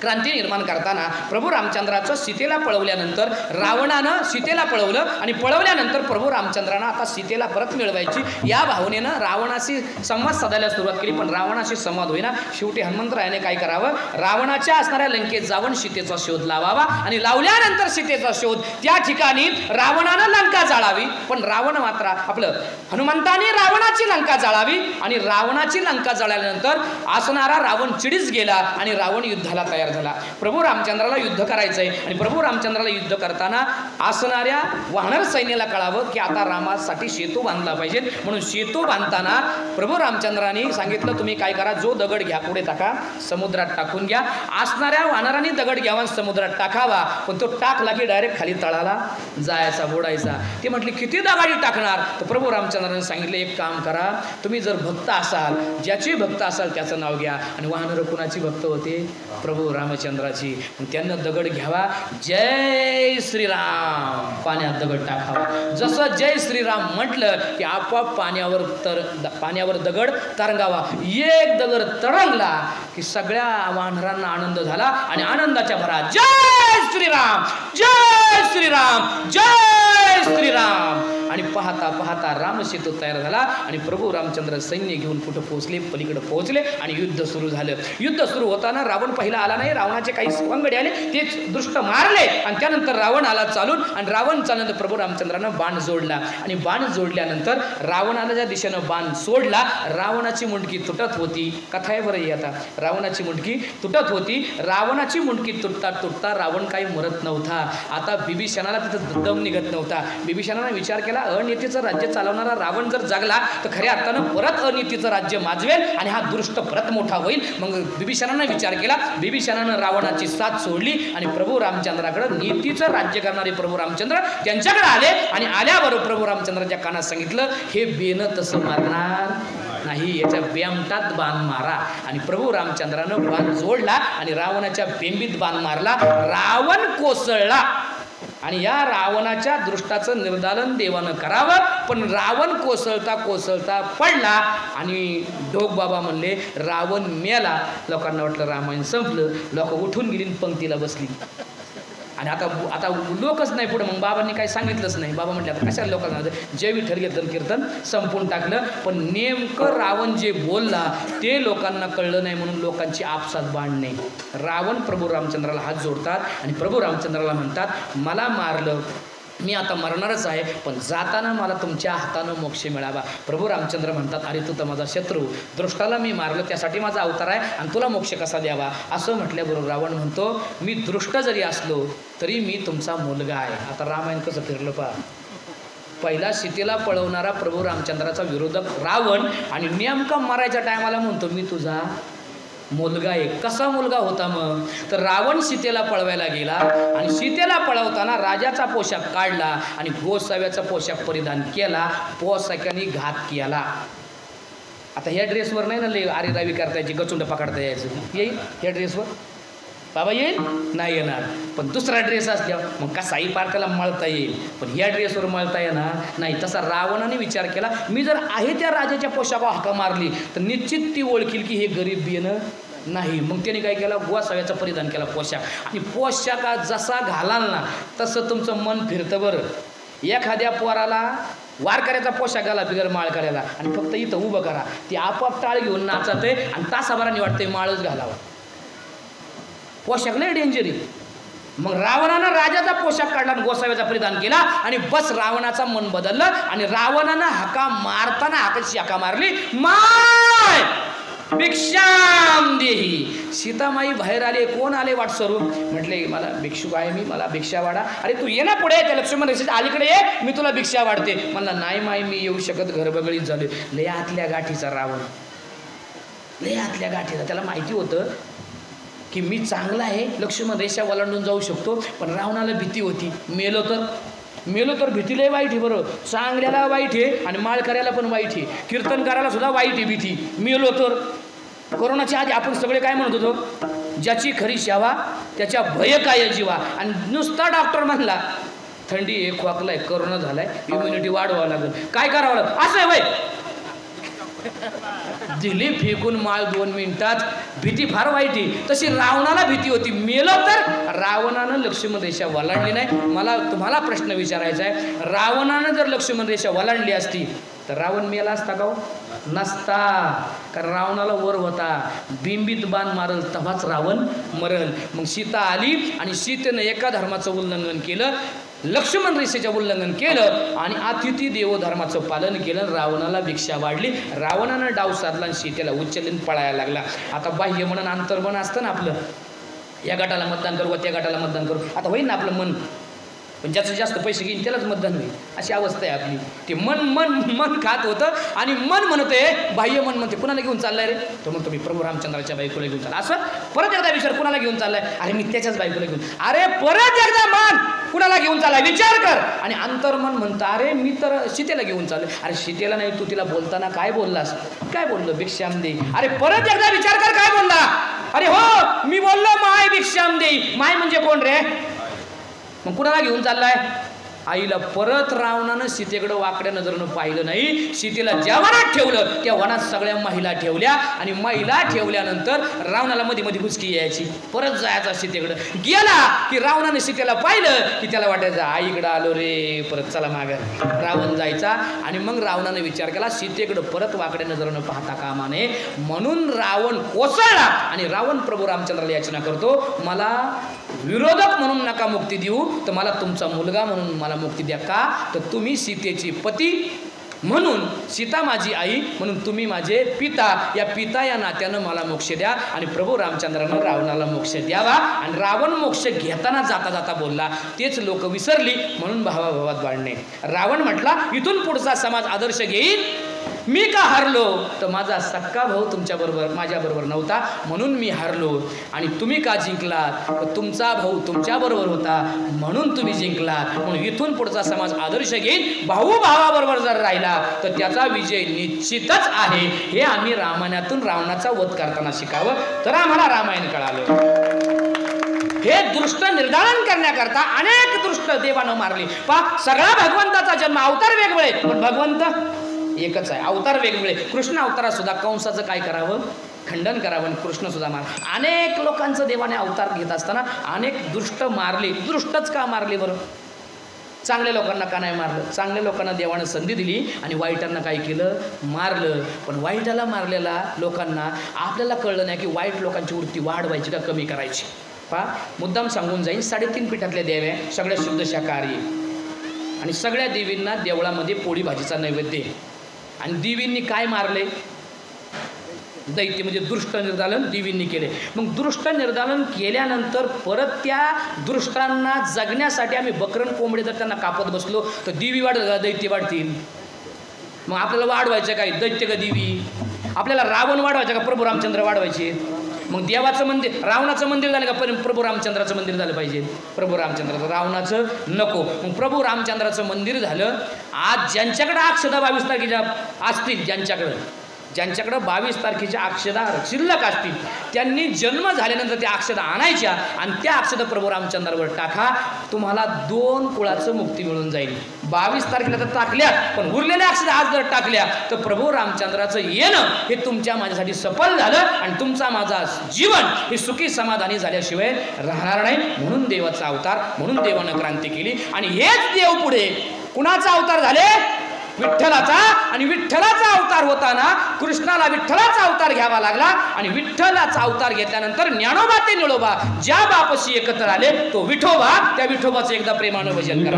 क्रांती निर्माण करताना प्रभू रामचंद्राचं सीतेला पळवल्यानंतर रावणानं सीतेला पळवलं आणि पळवल्यानंतर प्रभू रामचंद्रानं आता सीतेला परत मिळवायची या भावनेनं रावणाशी संवाद साधायला सुरुवात केली. पण रावणाशी संवाद होईना. शेवटी हनुमंतरायाने काय करावं? रावणाच्या असणाऱ्या लंकेत जाऊन सीतेचा शोध लावावा आणि लावल्यानंतर सीतेचा शोध त्या ठिकाणी रावणानं लंका जाळावी. पण रावण मात्र आपलं हनुमंताने रावणाची लंका जाळावी आणि रावणाची लंका जाळल्यानंतर असणारा रावण चिडीच गेला आणि रावण युद्धाला तयार झाला. प्रभू रामचंद्राला युद्ध करायचंय आणि प्रभू रामचंद्राला युद्ध करताना असणाऱ्या वानर सैन्याला कळावं की आता रामासाठी सेतू बांधला पाहिजे. म्हणून सेतू बांधताना प्रभू रामचंद्रांनी सांगितलं, तुम्ही काय करा, जो दगड घ्या पुढे टाका, समुद्रात टाकून घ्या. असणाऱ्या वानरांनी दगड घ्यावा, समुद्रात टाकावा. पण तो टाकला की डायरेक्ट खाली तळाला जायचा, बुडायचा. ते म्हटले किती दगाडी टाकणार? तर प्रभू रामचंद्रांनी सांगितलं, एक काम करा, तुम्ही जर भक्त असाल, ज्याची भक्त असाल त्याचं नाव घ्या. आणि वानर कुणाची भक्त होते? प्रभू रामचंद्राची. त्यांना दगड घ्यावा, जय श्रीराम, पाण्यात दगड टाकावा. जसं जय श्रीराम म्हटलं की आपोआप पाण्यावर दगड तरंगावा. एक दगड तरंगला की सगळ्या वानरांना आनंद झाला आणि आनंदाच्या भरात जय श्रीराम, जय श्रीराम, जय श्रीराम. आणि पाहता पाहता रामसेतू तयार झाला आणि प्रभू रामचंद्र सैन्य घेऊन कुठं पोहोचले? पलीकडे पोहोचले आणि युद्ध सुरू झालं. युद्ध सुरू होताना रावण पहिला आला नाही, रावणाचे काही सवंगडी आले, तेच दृष्ट मारले आणि त्यानंतर रावण आला चालून आणि रावण चालल्यानंतर प्रभू रामचंद्रानं बाण जोडला आणि बाण जोडल्यानंतर रावणाला ज्या दिशेनं बाण सोडला, रावणाची मुंडकी तुटत होती. कथा आहे बरं ही. आता रावणाची मुंडकी तुटत होती. रावणाची मुंडकी तुटता तुटता रावण काही मरत नव्हता. आता बिभीषणाला तिथं दम निघत नव्हता. बिभीषणानं विचार केला, अनितीचं राज्य चालवणारा रावण जर जगला तर खऱ्या अर्थानं परत अनितीचं राज्य माजवेल आणि हा दृष्ट परत मोठा होईल. मग बिभीषणानं विचार केला. बिभीषणानं रावणाची साथ सोडली आणि प्रभू रामचंद्राकडे नीतीचं राज्य करणारे प्रभू रामचंद्र त्यांच्याकडे आले आणि आल्याबरोबर प्रभू रामचंद्राच्या कानात सांगितलं, हे बेन तसं मारणार नाही, याच्या बेमटात बाण मारा. आणि प्रभू रामचंद्रानं बाण जोडला आणि रावणाच्या बेंबीत बाण मारला. रावण कोसळला आणि या रावणाच्या दृष्टाचं निर्दालन देवानं करावं. पण रावण कोसळता कोसळता पडला आणि ढोक बाबा म्हणले रावण मेला. लोकांना वाटलं रामायण संपलं. लोक उठून गेली, पंक्तीला बसली आणि आता लोकच नाही पुढे. मग बाबांनी काही सांगितलंच नाही. बाबा म्हटले आता कशाला लोकांना, जे विठ्ठल घेतलं कीर्तन संपून टाकलं. पण नेमकं रावण जे बोलला ते लोकांना कळलं नाही म्हणून लोकांची आपसात बाण नाही. रावण प्रभू रामचंद्राला हात जोडतात आणि प्रभू रामचंद्राला म्हणतात, मला मारलं, मी आता मरणारच आहे, पण जाताना मला तुमच्या हातानं मोक्ष मिळावा. प्रभू रामचंद्र म्हणतात, अरे तू तर माझा शत्रू, दृष्टाला मी मारलं, त्यासाठी माझा अवतार आहे आणि तुला मोक्ष कसा द्यावा? असं म्हटल्याबरोबर रावण म्हणतो, मी दृष्ट जरी असलो तरी मी तुमचा मुलगा आहे. आता रामायण कसं फिरलं पहा. पहिला सीतेला पळवणारा प्रभू रामचंद्राचा विरोधक रावण आणि नेमका मरायच्या टायमाला म्हणतो, मी तुझा मुलगा आहे. कसा मुलगा होता मग? तर रावण सीतेला पळवायला गेला आणि सीतेला पळवताना राजाचा पोशाख काढला आणि गोसाव्याचा पोशाख परिधान केला, पोशाखाने घात केला. आता ह्या ड्रेसवर नाही ना लय आरी रावी करता यायची, गचुंड पकडता यायचं, येईल ह्या ड्रेसवर बाबा? येईल नाही येणार. पण दुसरा ड्रेस असल्यावर मग कसाही पार्काला मळता येईल, पण ह्या ड्रेसवर मळता येणार नाही. तसा रावणाने विचार केला, मी जर आहे त्या राजाच्या पोशाखावर हाका मारली तर निश्चित ती ओळखील की हे गरीब बियनं नाही. मग त्याने काय केलं, गोसाव्याचा परिधान केला पोशाख. आणि पोशाखात जसा घालाल ना तसं तुमचं मन फिरतं बरं. एखाद्या पोराला वारकऱ्याचा पोशाख घाला बिगर माळ करायला आणि फक्त इथं उभं करा, ती आपोआप टाळ घेऊन नाचत आहे आणि तासाभराने वाटतंय माळच घालावा. पोशाख लय डेंजर आहे. मग रावणानं राजाचा पोशाख काढला आणि गोसाव्याचा परिधान केला आणि बस रावणाचा मन बदललं आणि रावणानं हाका मारताना हाकाची हाका मारली, माय भिक्षाम देही. सीतामाई बाहेर आले, कोण आले वाट सरून? म्हटले मला भिक्षुक आहे मी, मला भिक्षा वाढा. अरे तू ये ना पुढे, त्या लक्ष्मण रेषेच्या अलीकडे ये, मी तुला भिक्षा वाढते. मला नाही माई मी येऊ शकत, घरबगळीत झाले. लय आतल्या गाठीचा रावण, लय आतल्या गाठीचा. त्याला माहिती होतं की मी चांगला आहे, लक्ष्मण रेषा वलांडून जाऊ शकतो, पण रावणाला भीती होती, मेलो तर भीती लय वाईट आहे बरं. चांगल्याला वाईट आहे आणि माळ करायला पण वाईट आहे, कीर्तन करायला सुद्धा वाईट आहे भीती. मेलो तर. कोरोनाच्या आधी आपण सगळे काय म्हणत होतो, ज्याची खरी सेवा त्याच्या भय काय जीवा. आणि नुसता डॉक्टर म्हणला थंडी आहे, खोकला आहे, कोरोना झालाय, इम्युनिटी वाढवावं लागेल, काय करावं लागेल, असं आहे वय. दिली फेकून माळ 2 मिनिटात. भीती फार वाईट आहे. तशी रावणाला भीती होती, मेलो तर. रावणानं लक्ष्मण रेषा वलांडली नाही. मला तुम्हाला प्रश्न विचारायचा आहे, रावणानं जर लक्ष्मण रेषा वलांडली असती तर रावण मेला असता का? नसता. कारण रावणाला वर होता, बिंबीत बाण मारल तेव्हाच रावण मरल. मग सीता आली आणि सीतेनं एका धर्माचं उल्लंघन केलं, लक्ष्मण रेषेचं उल्लंघन केलं आणि अतिथी देवो धर्माचं पालन केलं. रावणाला भिक्षा वाढली, रावणानं डाव साधला आणि सीतेला उचलून पळायला लागला. आता बाह्य म्हणून अंतर्मन असतं ना आपलं, या गटाला मतदान करू, त्या गटाला मतदान करू, आता होईल ना आपलं मन. पण ज्याचं जास्त पैसे घेईन त्यालाच मतदान होईल, अशी अवस्था आहे आपली. ते मन मन मन खात होतं आणि मन म्हणते, बाह्य मन म्हणते कुणाला घेऊन चाललाय रे? तो म्हणतो मी प्रभू रामचंद्राच्या बायकोला घेऊन चालला. असं परत एकदा विचार, कुणाला घेऊन चाललाय? अरे मी त्याच्याच बायकोला घेऊन. अरे परत एकदा मन कुणाला घेऊन चाललाय विचार कर. आणि अंतर्मन म्हणतं अरे मी तर सीतेला घेऊन चाललोय. अरे सीतेला नाही, तू तिला बोलताना काय बोललास? काय बोललो? भिक्षाम दे. अरे परत एकदा विचार कर काय बोलला? अरे हो मी बोललो माय भिक्षाम दे. माय म्हणजे कोण रे? मग कुणाला घेऊन चाललाय? आईला. परत रावणानं सीतेकडं वाकड्या नजरेनं पाहिलं नाही. सीतेला ज्या वनात ठेवलं त्या वनात सगळ्या महिला ठेवल्या आणि महिला ठेवल्यानंतर रावणाला मध्ये मध्ये हुसकी यायची, परत जायचा सीतेकडं. गेला की रावणाने सीतेला पाहिलं की त्याला वाटायचं आईकडं आलो रे, परत चला मागं. रावण जायचा आणि मग रावणाने विचार केला सीतेकडं परत वाकड्या नजरेनं पाहता कामा नये. म्हणून रावण कोसळला आणि रावण प्रभू रामचंद्राला याचना करतो, मला विरोधक म्हणून नका मुक्ती देऊ, तर मला तुमचा मुलगा म्हणून मला मुक्ती द्या. का? तर तुम्ही सीतेची पती म्हणून, सीता माझी आई म्हणून तुम्ही माझे पिता, या पिता या नात्यानं मला मोक्ष द्या. आणि प्रभू रामचंद्रानं रावणाला मोक्ष द्यावा. आणि रावण मोक्ष घेताना जाता जाता बोलला, तेच लोक विसरली म्हणून भावाभावात भांडणे. रावण म्हटला इथून पुढचा समाज आदर्श घेईल. मी का हारलो? तर माझा सक्का भाऊ तुमच्याबरोबर माझ्याबरोबर नव्हता म्हणून मी हारलो. आणि तुम्ही का जिंकलात? तर तुमचा भाऊ तुमच्याबरोबर होता म्हणून तुम्ही जिंकलात. म्हणून इथून पुढचा समाज आदर्श घेईल. भाऊ भावाबरोबर जर राहिला तर त्याचा विजय निश्चितच आहे. हे आम्ही रामायणातून रावणाचा वध करताना शिकावं, तर आम्हाला रामायण कळालं. हे दृष्ट निर्धारण करण्याकरता अनेक दृष्ट देवानं मारले. पहा, सगळा भगवंताचा जन्म, अवतार वेगवेगळे पण भगवंत एकच आहे. अवतार वेगवेगळे. कृष्ण अवतारात सुद्धा कंसाचं काय करावं? खंडन करावं. आणि कृष्ण सुद्धा मार. अनेक लोकांचं देवाने अवतार घेत असताना अनेक दृष्ट मारले. दृष्टच का मारले बरं? चांगल्या लोकांना का नाही मारलं? चांगल्या लोकांना देवानं संधी दिली आणि वाईटांना काय केलं? मारलं. पण वाईटाला मारलेला लोकांना आपल्याला कळलं नाही की वाईट लोकांची वृत्ती वाढवायची का कमी करायची. पहा, मुद्दाम सांगून जाईन, 3.5 पीठातल्या देव्या सगळ्या शुद्ध शाकाहारी आणि सगळ्या देवींना देवळामध्ये पोळी भाजीचा नैवेद्य. आणि देवींनी काय मारले? दैत्य म्हणजे दृष्ट निर्दालन देवींनी केले. मग दृष्ट निर्दालन केल्यानंतर परत त्या दृष्टांना जगण्यासाठी आम्ही बकरन कोंबडे जर त्यांना कापत बसलो तर देवी वाढ दैत्य वाढतील. मग आपल्याला वाढवायचं काय? दैत्य का देवी? आपल्याला रावण वाढवायचा का प्रभू रामचंद्र वाढवायचे? मग देवाचं मंदिर, रावणाचं मंदिर झालं का? पण प्रभू रामचंद्राचं मंदिर झालं पाहिजे. प्रभू रामचंद्राचं, रावणाचं नको. मग प्रभू रामचंद्राचं मंदिर झालं. आज ज्यांच्याकडे अक्षदा 22 तारखेच्या असतील, ज्यांच्याकडं 22 तारखेच्या अक्षदा शिल्लक असतील, त्यांनी जन्म झाल्यानंतर त्या अक्षदा आणायच्या आणि त्या अक्षदा प्रभू रामचंद्रावर टाका. तुम्हाला 2 कुळाचं मुक्ती मिळून जाईल. 22 तारखेला तर टाकल्या, पण उरलेल्या अक्षदा आज जर टाकल्या तर प्रभू रामचंद्राचं येणं हे तुमच्या माझ्यासाठी सफल झालं आणि तुमचा माझा जीवन हे सुखी समाधानी झाल्याशिवाय राहणार नाही. म्हणून देवाचा अवतार, म्हणून देवानं क्रांती केली. आणि हेच देव पुढे कुणाचा अवतार झाले? विठ्ठलाचा. आणि विठ्ठलाचा अवतार होताना कृष्णाला विठ्ठलाचा अवतार घ्यावा लागला. आणि विठ्ठलाचा अवतार घेतल्यानंतर ज्ञानोबा ते निळोबा ज्या बापाशी एकत्र आले तो विठोबा. त्या विठोबाचं एकदा प्रेमानं भजन करा.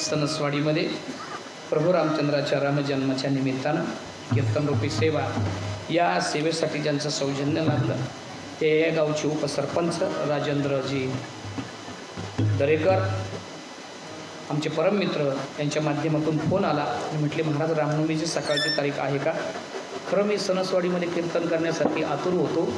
सणसवाडीमध्ये प्रभू रामचंद्राच्या रामजन्माच्या निमित्तानं कीर्तनरूपी सेवा, या सेवेसाठी ज्यांचं सौजन्य लाभलं ते या गावचे उपसरपंच राजेंद्रजी दरेकर, आमचे परममित्र, यांच्या माध्यमातून फोन आला आणि म्हटले महाराज रामनवमीची सकाळची तारीख आहे का? खरं मी सणसवाडीमध्ये कीर्तन करण्यासाठी आतुर होतो.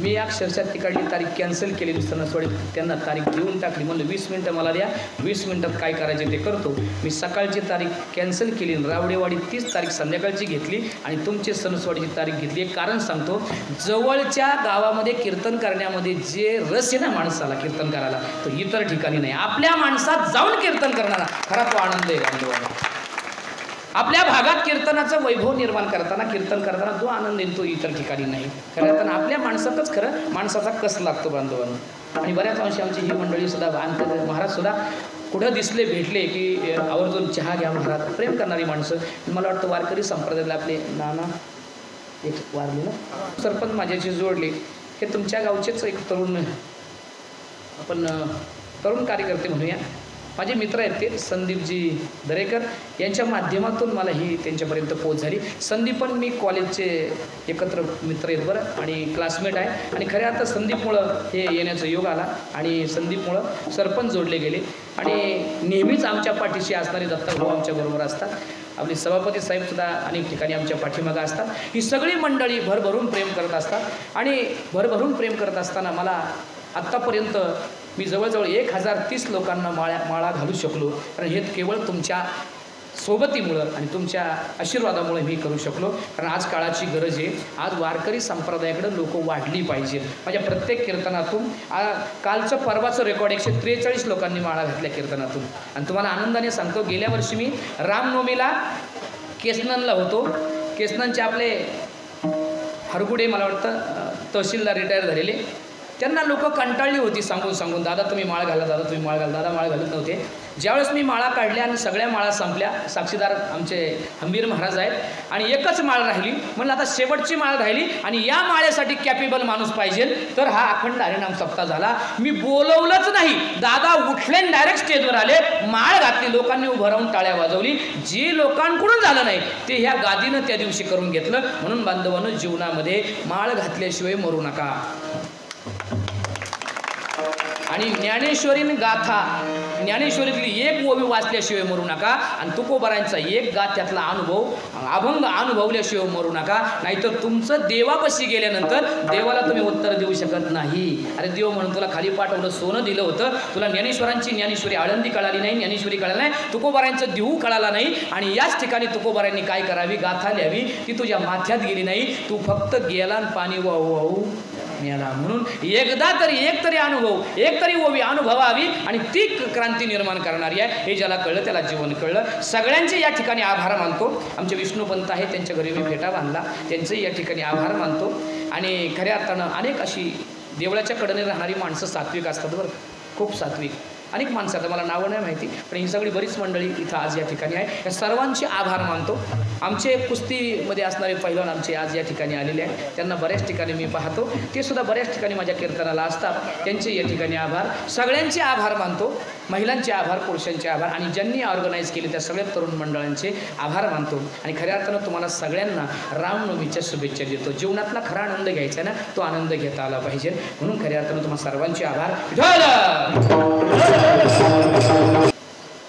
मी अक्षरशः तिकडली तारीख कॅन्सल केली. सणसवाडी त्यांना तारीख देऊन टाकली. म्हणलं 20 मिनटं मला द्या, 20 मिनटात काय करायचे ते करतो. मी सकाळची तारीख कॅन्सल केली. रावडेवाडी 30 तारीख संध्याकाळची घेतली आणि तुमची सणसवाडीची तारीख घेतली. एक कारण सांगतो, जवळच्या गावामध्ये कीर्तन करण्यामध्ये जे रस आहे ना माणसाला कीर्तन करायला, तो इतर ठिकाणी नाही. आपल्या माणसात जाऊन कीर्तन करणारा खरा तो आनंद आहे गांडोळा. आपल्या भागात कीर्तनाचं वैभव निर्माण करताना, कीर्तन करताना जो आनंद येतो इतर ठिकाणी नाही. खरं तर आपल्या माणसातच खरं माणसाचा कस लागतो बांधवांना. आणि बऱ्याच अंशी आमची ही मंडळी सुद्धा महाराज सुद्धा कुठं दिसले भेटले की आवर्जून चहा घ्या महाराज. प्रेम करणारी माणसं. मला वाटतं वारकरी संप्रदायातले आपले नाना एक वारले ना सरपंच माझ्याशी जोडले, हे तुमच्या गावचेच एक तरुण, आपण तरुण कार्यकर्ते म्हणूया, माझे मित्र आहेत ते संदीपजी दरेकर, यांच्या माध्यमातून मला ही त्यांच्यापर्यंत पोहोच झाली. संदीप पण मी कॉलेजचे एकत्र मित्र आहेत बरं, आणि क्लासमेट आहे. आणि खऱ्या आता संदीपमुळं हे येण्याचा योग आला आणि संदीपमुळं सरपंच जोडले गेले. आणि नेहमीच आमच्या पाठीशी असणारे दत्तभाऊ आमच्याबरोबर असतात. आपले सभापती साहेबसुद्धा अनेक ठिकाणी आमच्या पाठीमागं असतात. ही सगळी मंडळी भरभरून प्रेम करत असतात. आणि भरभरून प्रेम करत असताना मला आत्तापर्यंत मी जवळजवळ 1030 लोकांना माळा घालू शकलो. कारण हे केवळ तुमच्या सोबतीमुळं आणि तुमच्या आशीर्वादामुळे मी करू शकलो. कारण आज काळाची गरज आहे. आज वारकरी संप्रदायाकडे लोक वाढली पाहिजेत. माझ्या प्रत्येक कीर्तनातून कालचं परवाचं रेकॉर्ड 143 लोकांनी माळा घातल्या कीर्तनातून. आणि तुम्हाला आनंदाने सांगतो, गेल्या वर्षी मी रामनवमीला केसननला होतो. केसननचे आपले हरगुडे मला वाटतं तहसीलदार रिटायर झालेले, त्यांना लोक कंटाळली होती सांगून दादा तुम्ही माळ घाला, दादा तुम्ही माळ घाला, दादा माळ घालत नव्हते. ज्यावेळेस मी माळा काढल्या आणि सगळ्या माळा संपल्या, साक्षीदार आमचे हंबीर महाराज आहेत, आणि एकच माळ राहिली. म्हणलं आता शेवटची माळ राहिली आणि या माळेसाठी कॅपेबल माणूस पाहिजे. तर हा अखंड हरिनाम सप्ताह झाला. मी बोलवलंच नाही, दादा उठले डायरेक्ट स्टेजवर आले, माळ घातली, लोकांनी उभं राहून टाळ्या वाजवली. जे लोकांकडून झालं नाही ते ह्या गादीनं त्या दिवशी करून घेतलं. म्हणून बांधवांनो, जीवनामध्ये माळ घातल्याशिवाय मरू नका. आणि ज्ञानेश्वरीन गाथा, ज्ञानेश्वरीतली एक ओवी वाचल्याशिवाय मरू नका आणि तुकोबारांचा एक गाथ त्यातला अभंग अनुभवल्याशिवाय मरू नका. नाहीतर तुमचं देवापाशी गेल्यानंतर देवाला तुम्ही उत्तर देऊ शकत नाही. अरे देव म्हणून तुला खाली पाठवलं, सोनं दिलं होतं, तुला ज्ञानेश्वरी आळंदी कळाली नाही, ज्ञानेश्वरी कळाली नाही, तुकोबारांचं देऊ कळाला नाही. आणि याच ठिकाणी तुकोबारांनी काय करावी, गाथा लिहावी, ती तुझ्या माथ्यात गेली नाही. तू फक्त गेला आणि पाणी वाहू वाहू मेला. म्हणून एकदा तरी एक तरी ओवी अनुभवावी आणि ती क्रांती निर्माण करणारी आहे. हे ज्याला कळलं त्याला जीवन कळलं. सगळ्यांचे या ठिकाणी आभार मानतो. आमचे विष्णुपंत आहे, त्यांच्या घरी मी फेटा बांधला, त्यांचंही या ठिकाणी आभार मानतो. आणि खऱ्या अर्थानं अनेक अशी देवळाच्या कडेने राहणारी माणसं सात्विक असतात बरं, खूप सात्विक अनेक माणसं. आता मला नावं नाही माहिती, पण ही सगळी बरीच मंडळी इथं आज या ठिकाणी आहे. या सर्वांचे आभार मानतो. आमचे कुस्तीमध्ये असणारे पैलवान आमचे आज या ठिकाणी आलेले आहेत, त्यांना बऱ्याच ठिकाणी मी पाहतो, ते सुद्धा बऱ्याच ठिकाणी माझ्या कीर्तनाला असतात, त्यांचे या ठिकाणी आभार. सगळ्यांचे आभार मानतो, महिलांचे आभार, पुरुषांचे आभार आणि ज्यांनी ऑर्गनाईज केले त्या सगळ्या तरुण मंडळांचे आभार मानतो. आणि खऱ्या अर्थानं तुम्हाला सगळ्यांना रामनवमीच्या शुभेच्छा देतो. जीवनातला खरा आनंद घ्यायचा ना, तो आनंद घेता आला पाहिजे. म्हणून खऱ्या अर्थानं तुम्हाला सर्वांचे आभार.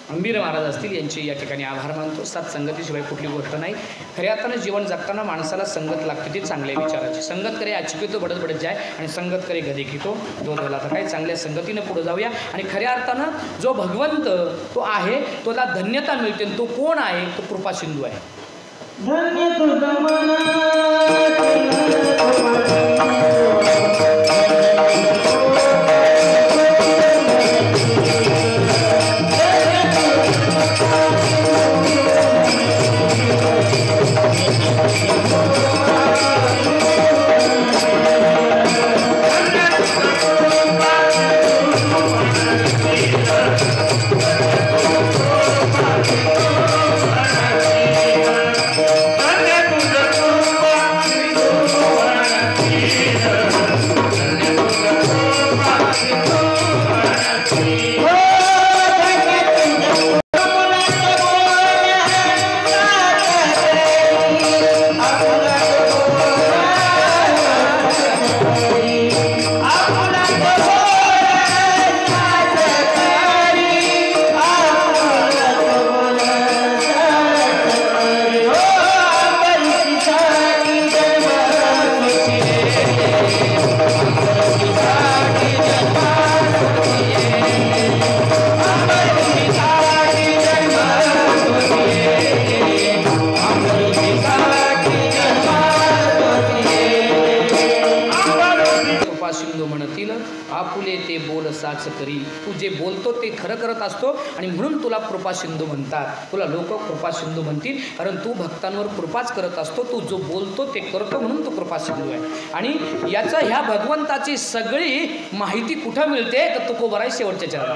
अंबीर महाराज असतील यांचे या ठिकाणी आभार मानतो. सत्संगतीशिवाय कुठली गोष्ट नाही. खऱ्या अर्थानं जीवन जगताना माणसाला संगत लागते, ती चांगल्या विचाराची. संगत करे अचुके तो बडत बडत जाय आणि संगत करे गदे की तो दोन झाला. तर काही चांगल्या संगतीनं पुढे जाऊया. आणि खऱ्या अर्थानं जो भगवंत तो आहे, तोला धन्यता मिळते. तो कोण आहे? तो कृपा सिंधू आहे. तू जे बोलतो ते खरं करत असतो आणि म्हणून तुला कृपा सिंधू म्हणतात. तुला लोक कृपा सिंधू म्हणतील कारण तू भक्तांवर कृपाच करत असतो. तू जो बोलतो ते करतो म्हणून तू कृपा सिंधू आहे. आणि याचं ह्या भगवंताची सगळी माहिती कुठं मिळते तर तुकोबाराय शेवटच्या चरणात.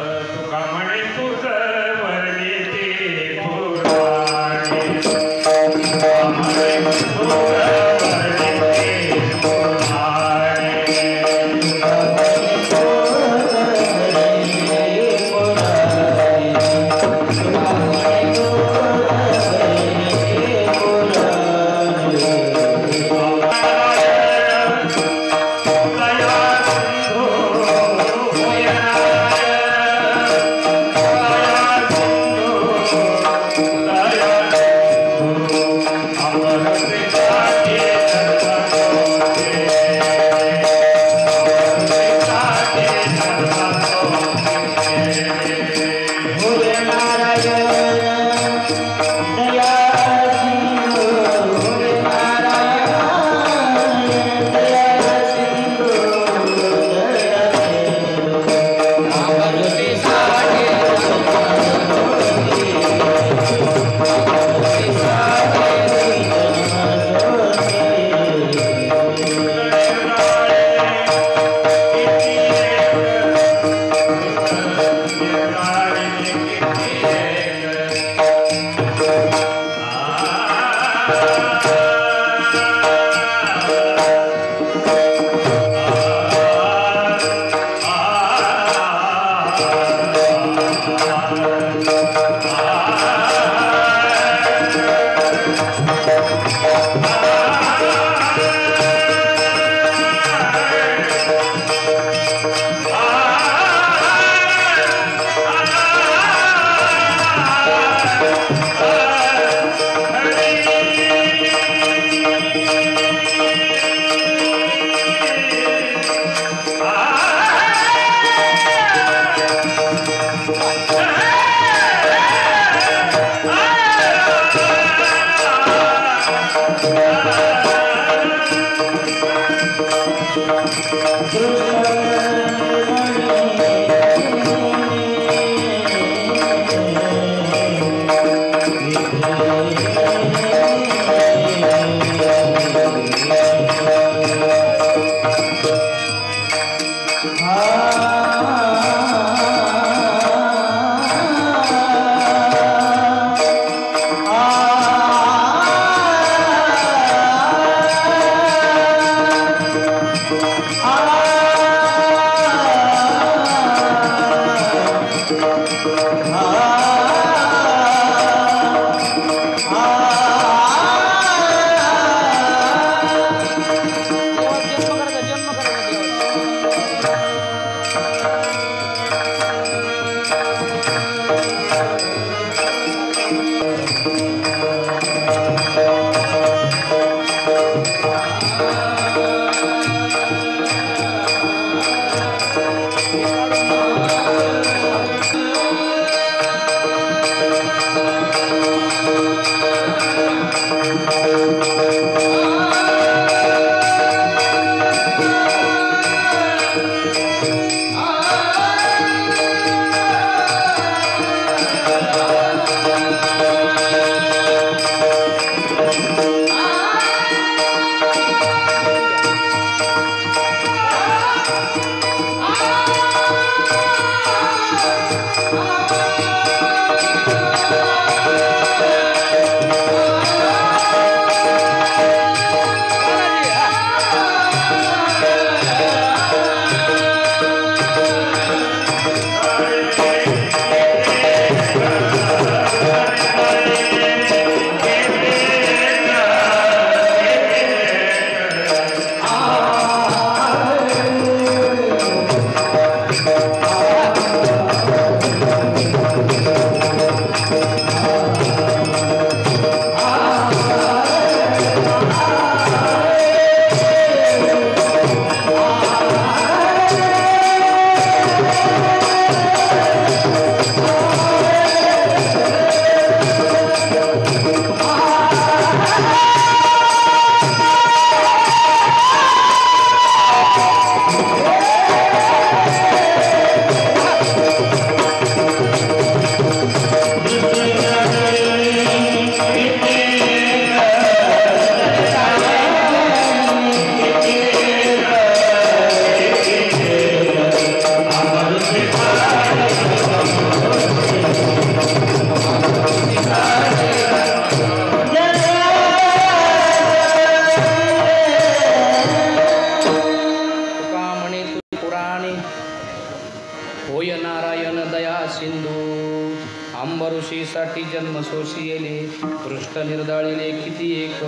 अंबऋषीसाठी जन्म सोशियले दृष्ट निर्दाळिले किती एक.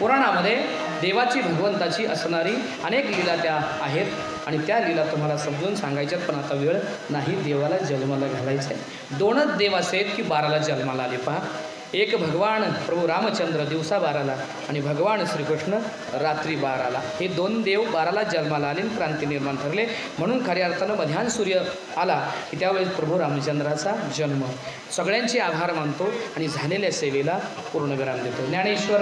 पुराणामध्ये देवाची भगवंताची असणारी अनेक लीला त्या आहेत आणि त्या लीला तुम्हाला समजून सांगायच्यात, पण आता वेळ नाही. देवाला जन्माला घालायचं आहे. दोनच देव असे आहेत की 12ला जन्माला आले. पहा, एक भगवान प्रभू रामचंद्र दिवसा 12ला आणि भगवान श्रीकृष्ण रात्री 12ला. हे दोन देव 12ला जन्माला आले आणि क्रांती निर्माण ठरले. म्हणून खऱ्या अर्थानं मध्यान सूर्य आला की त्यावेळेस प्रभू रामचंद्राचा जन्म. सगळ्यांचे आभार मानतो आणि झालेल्या सेवेला पूर्णविराम देतो. ज्ञानेश्वर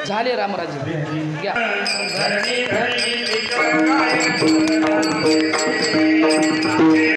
झाले रामराज्य घ्या.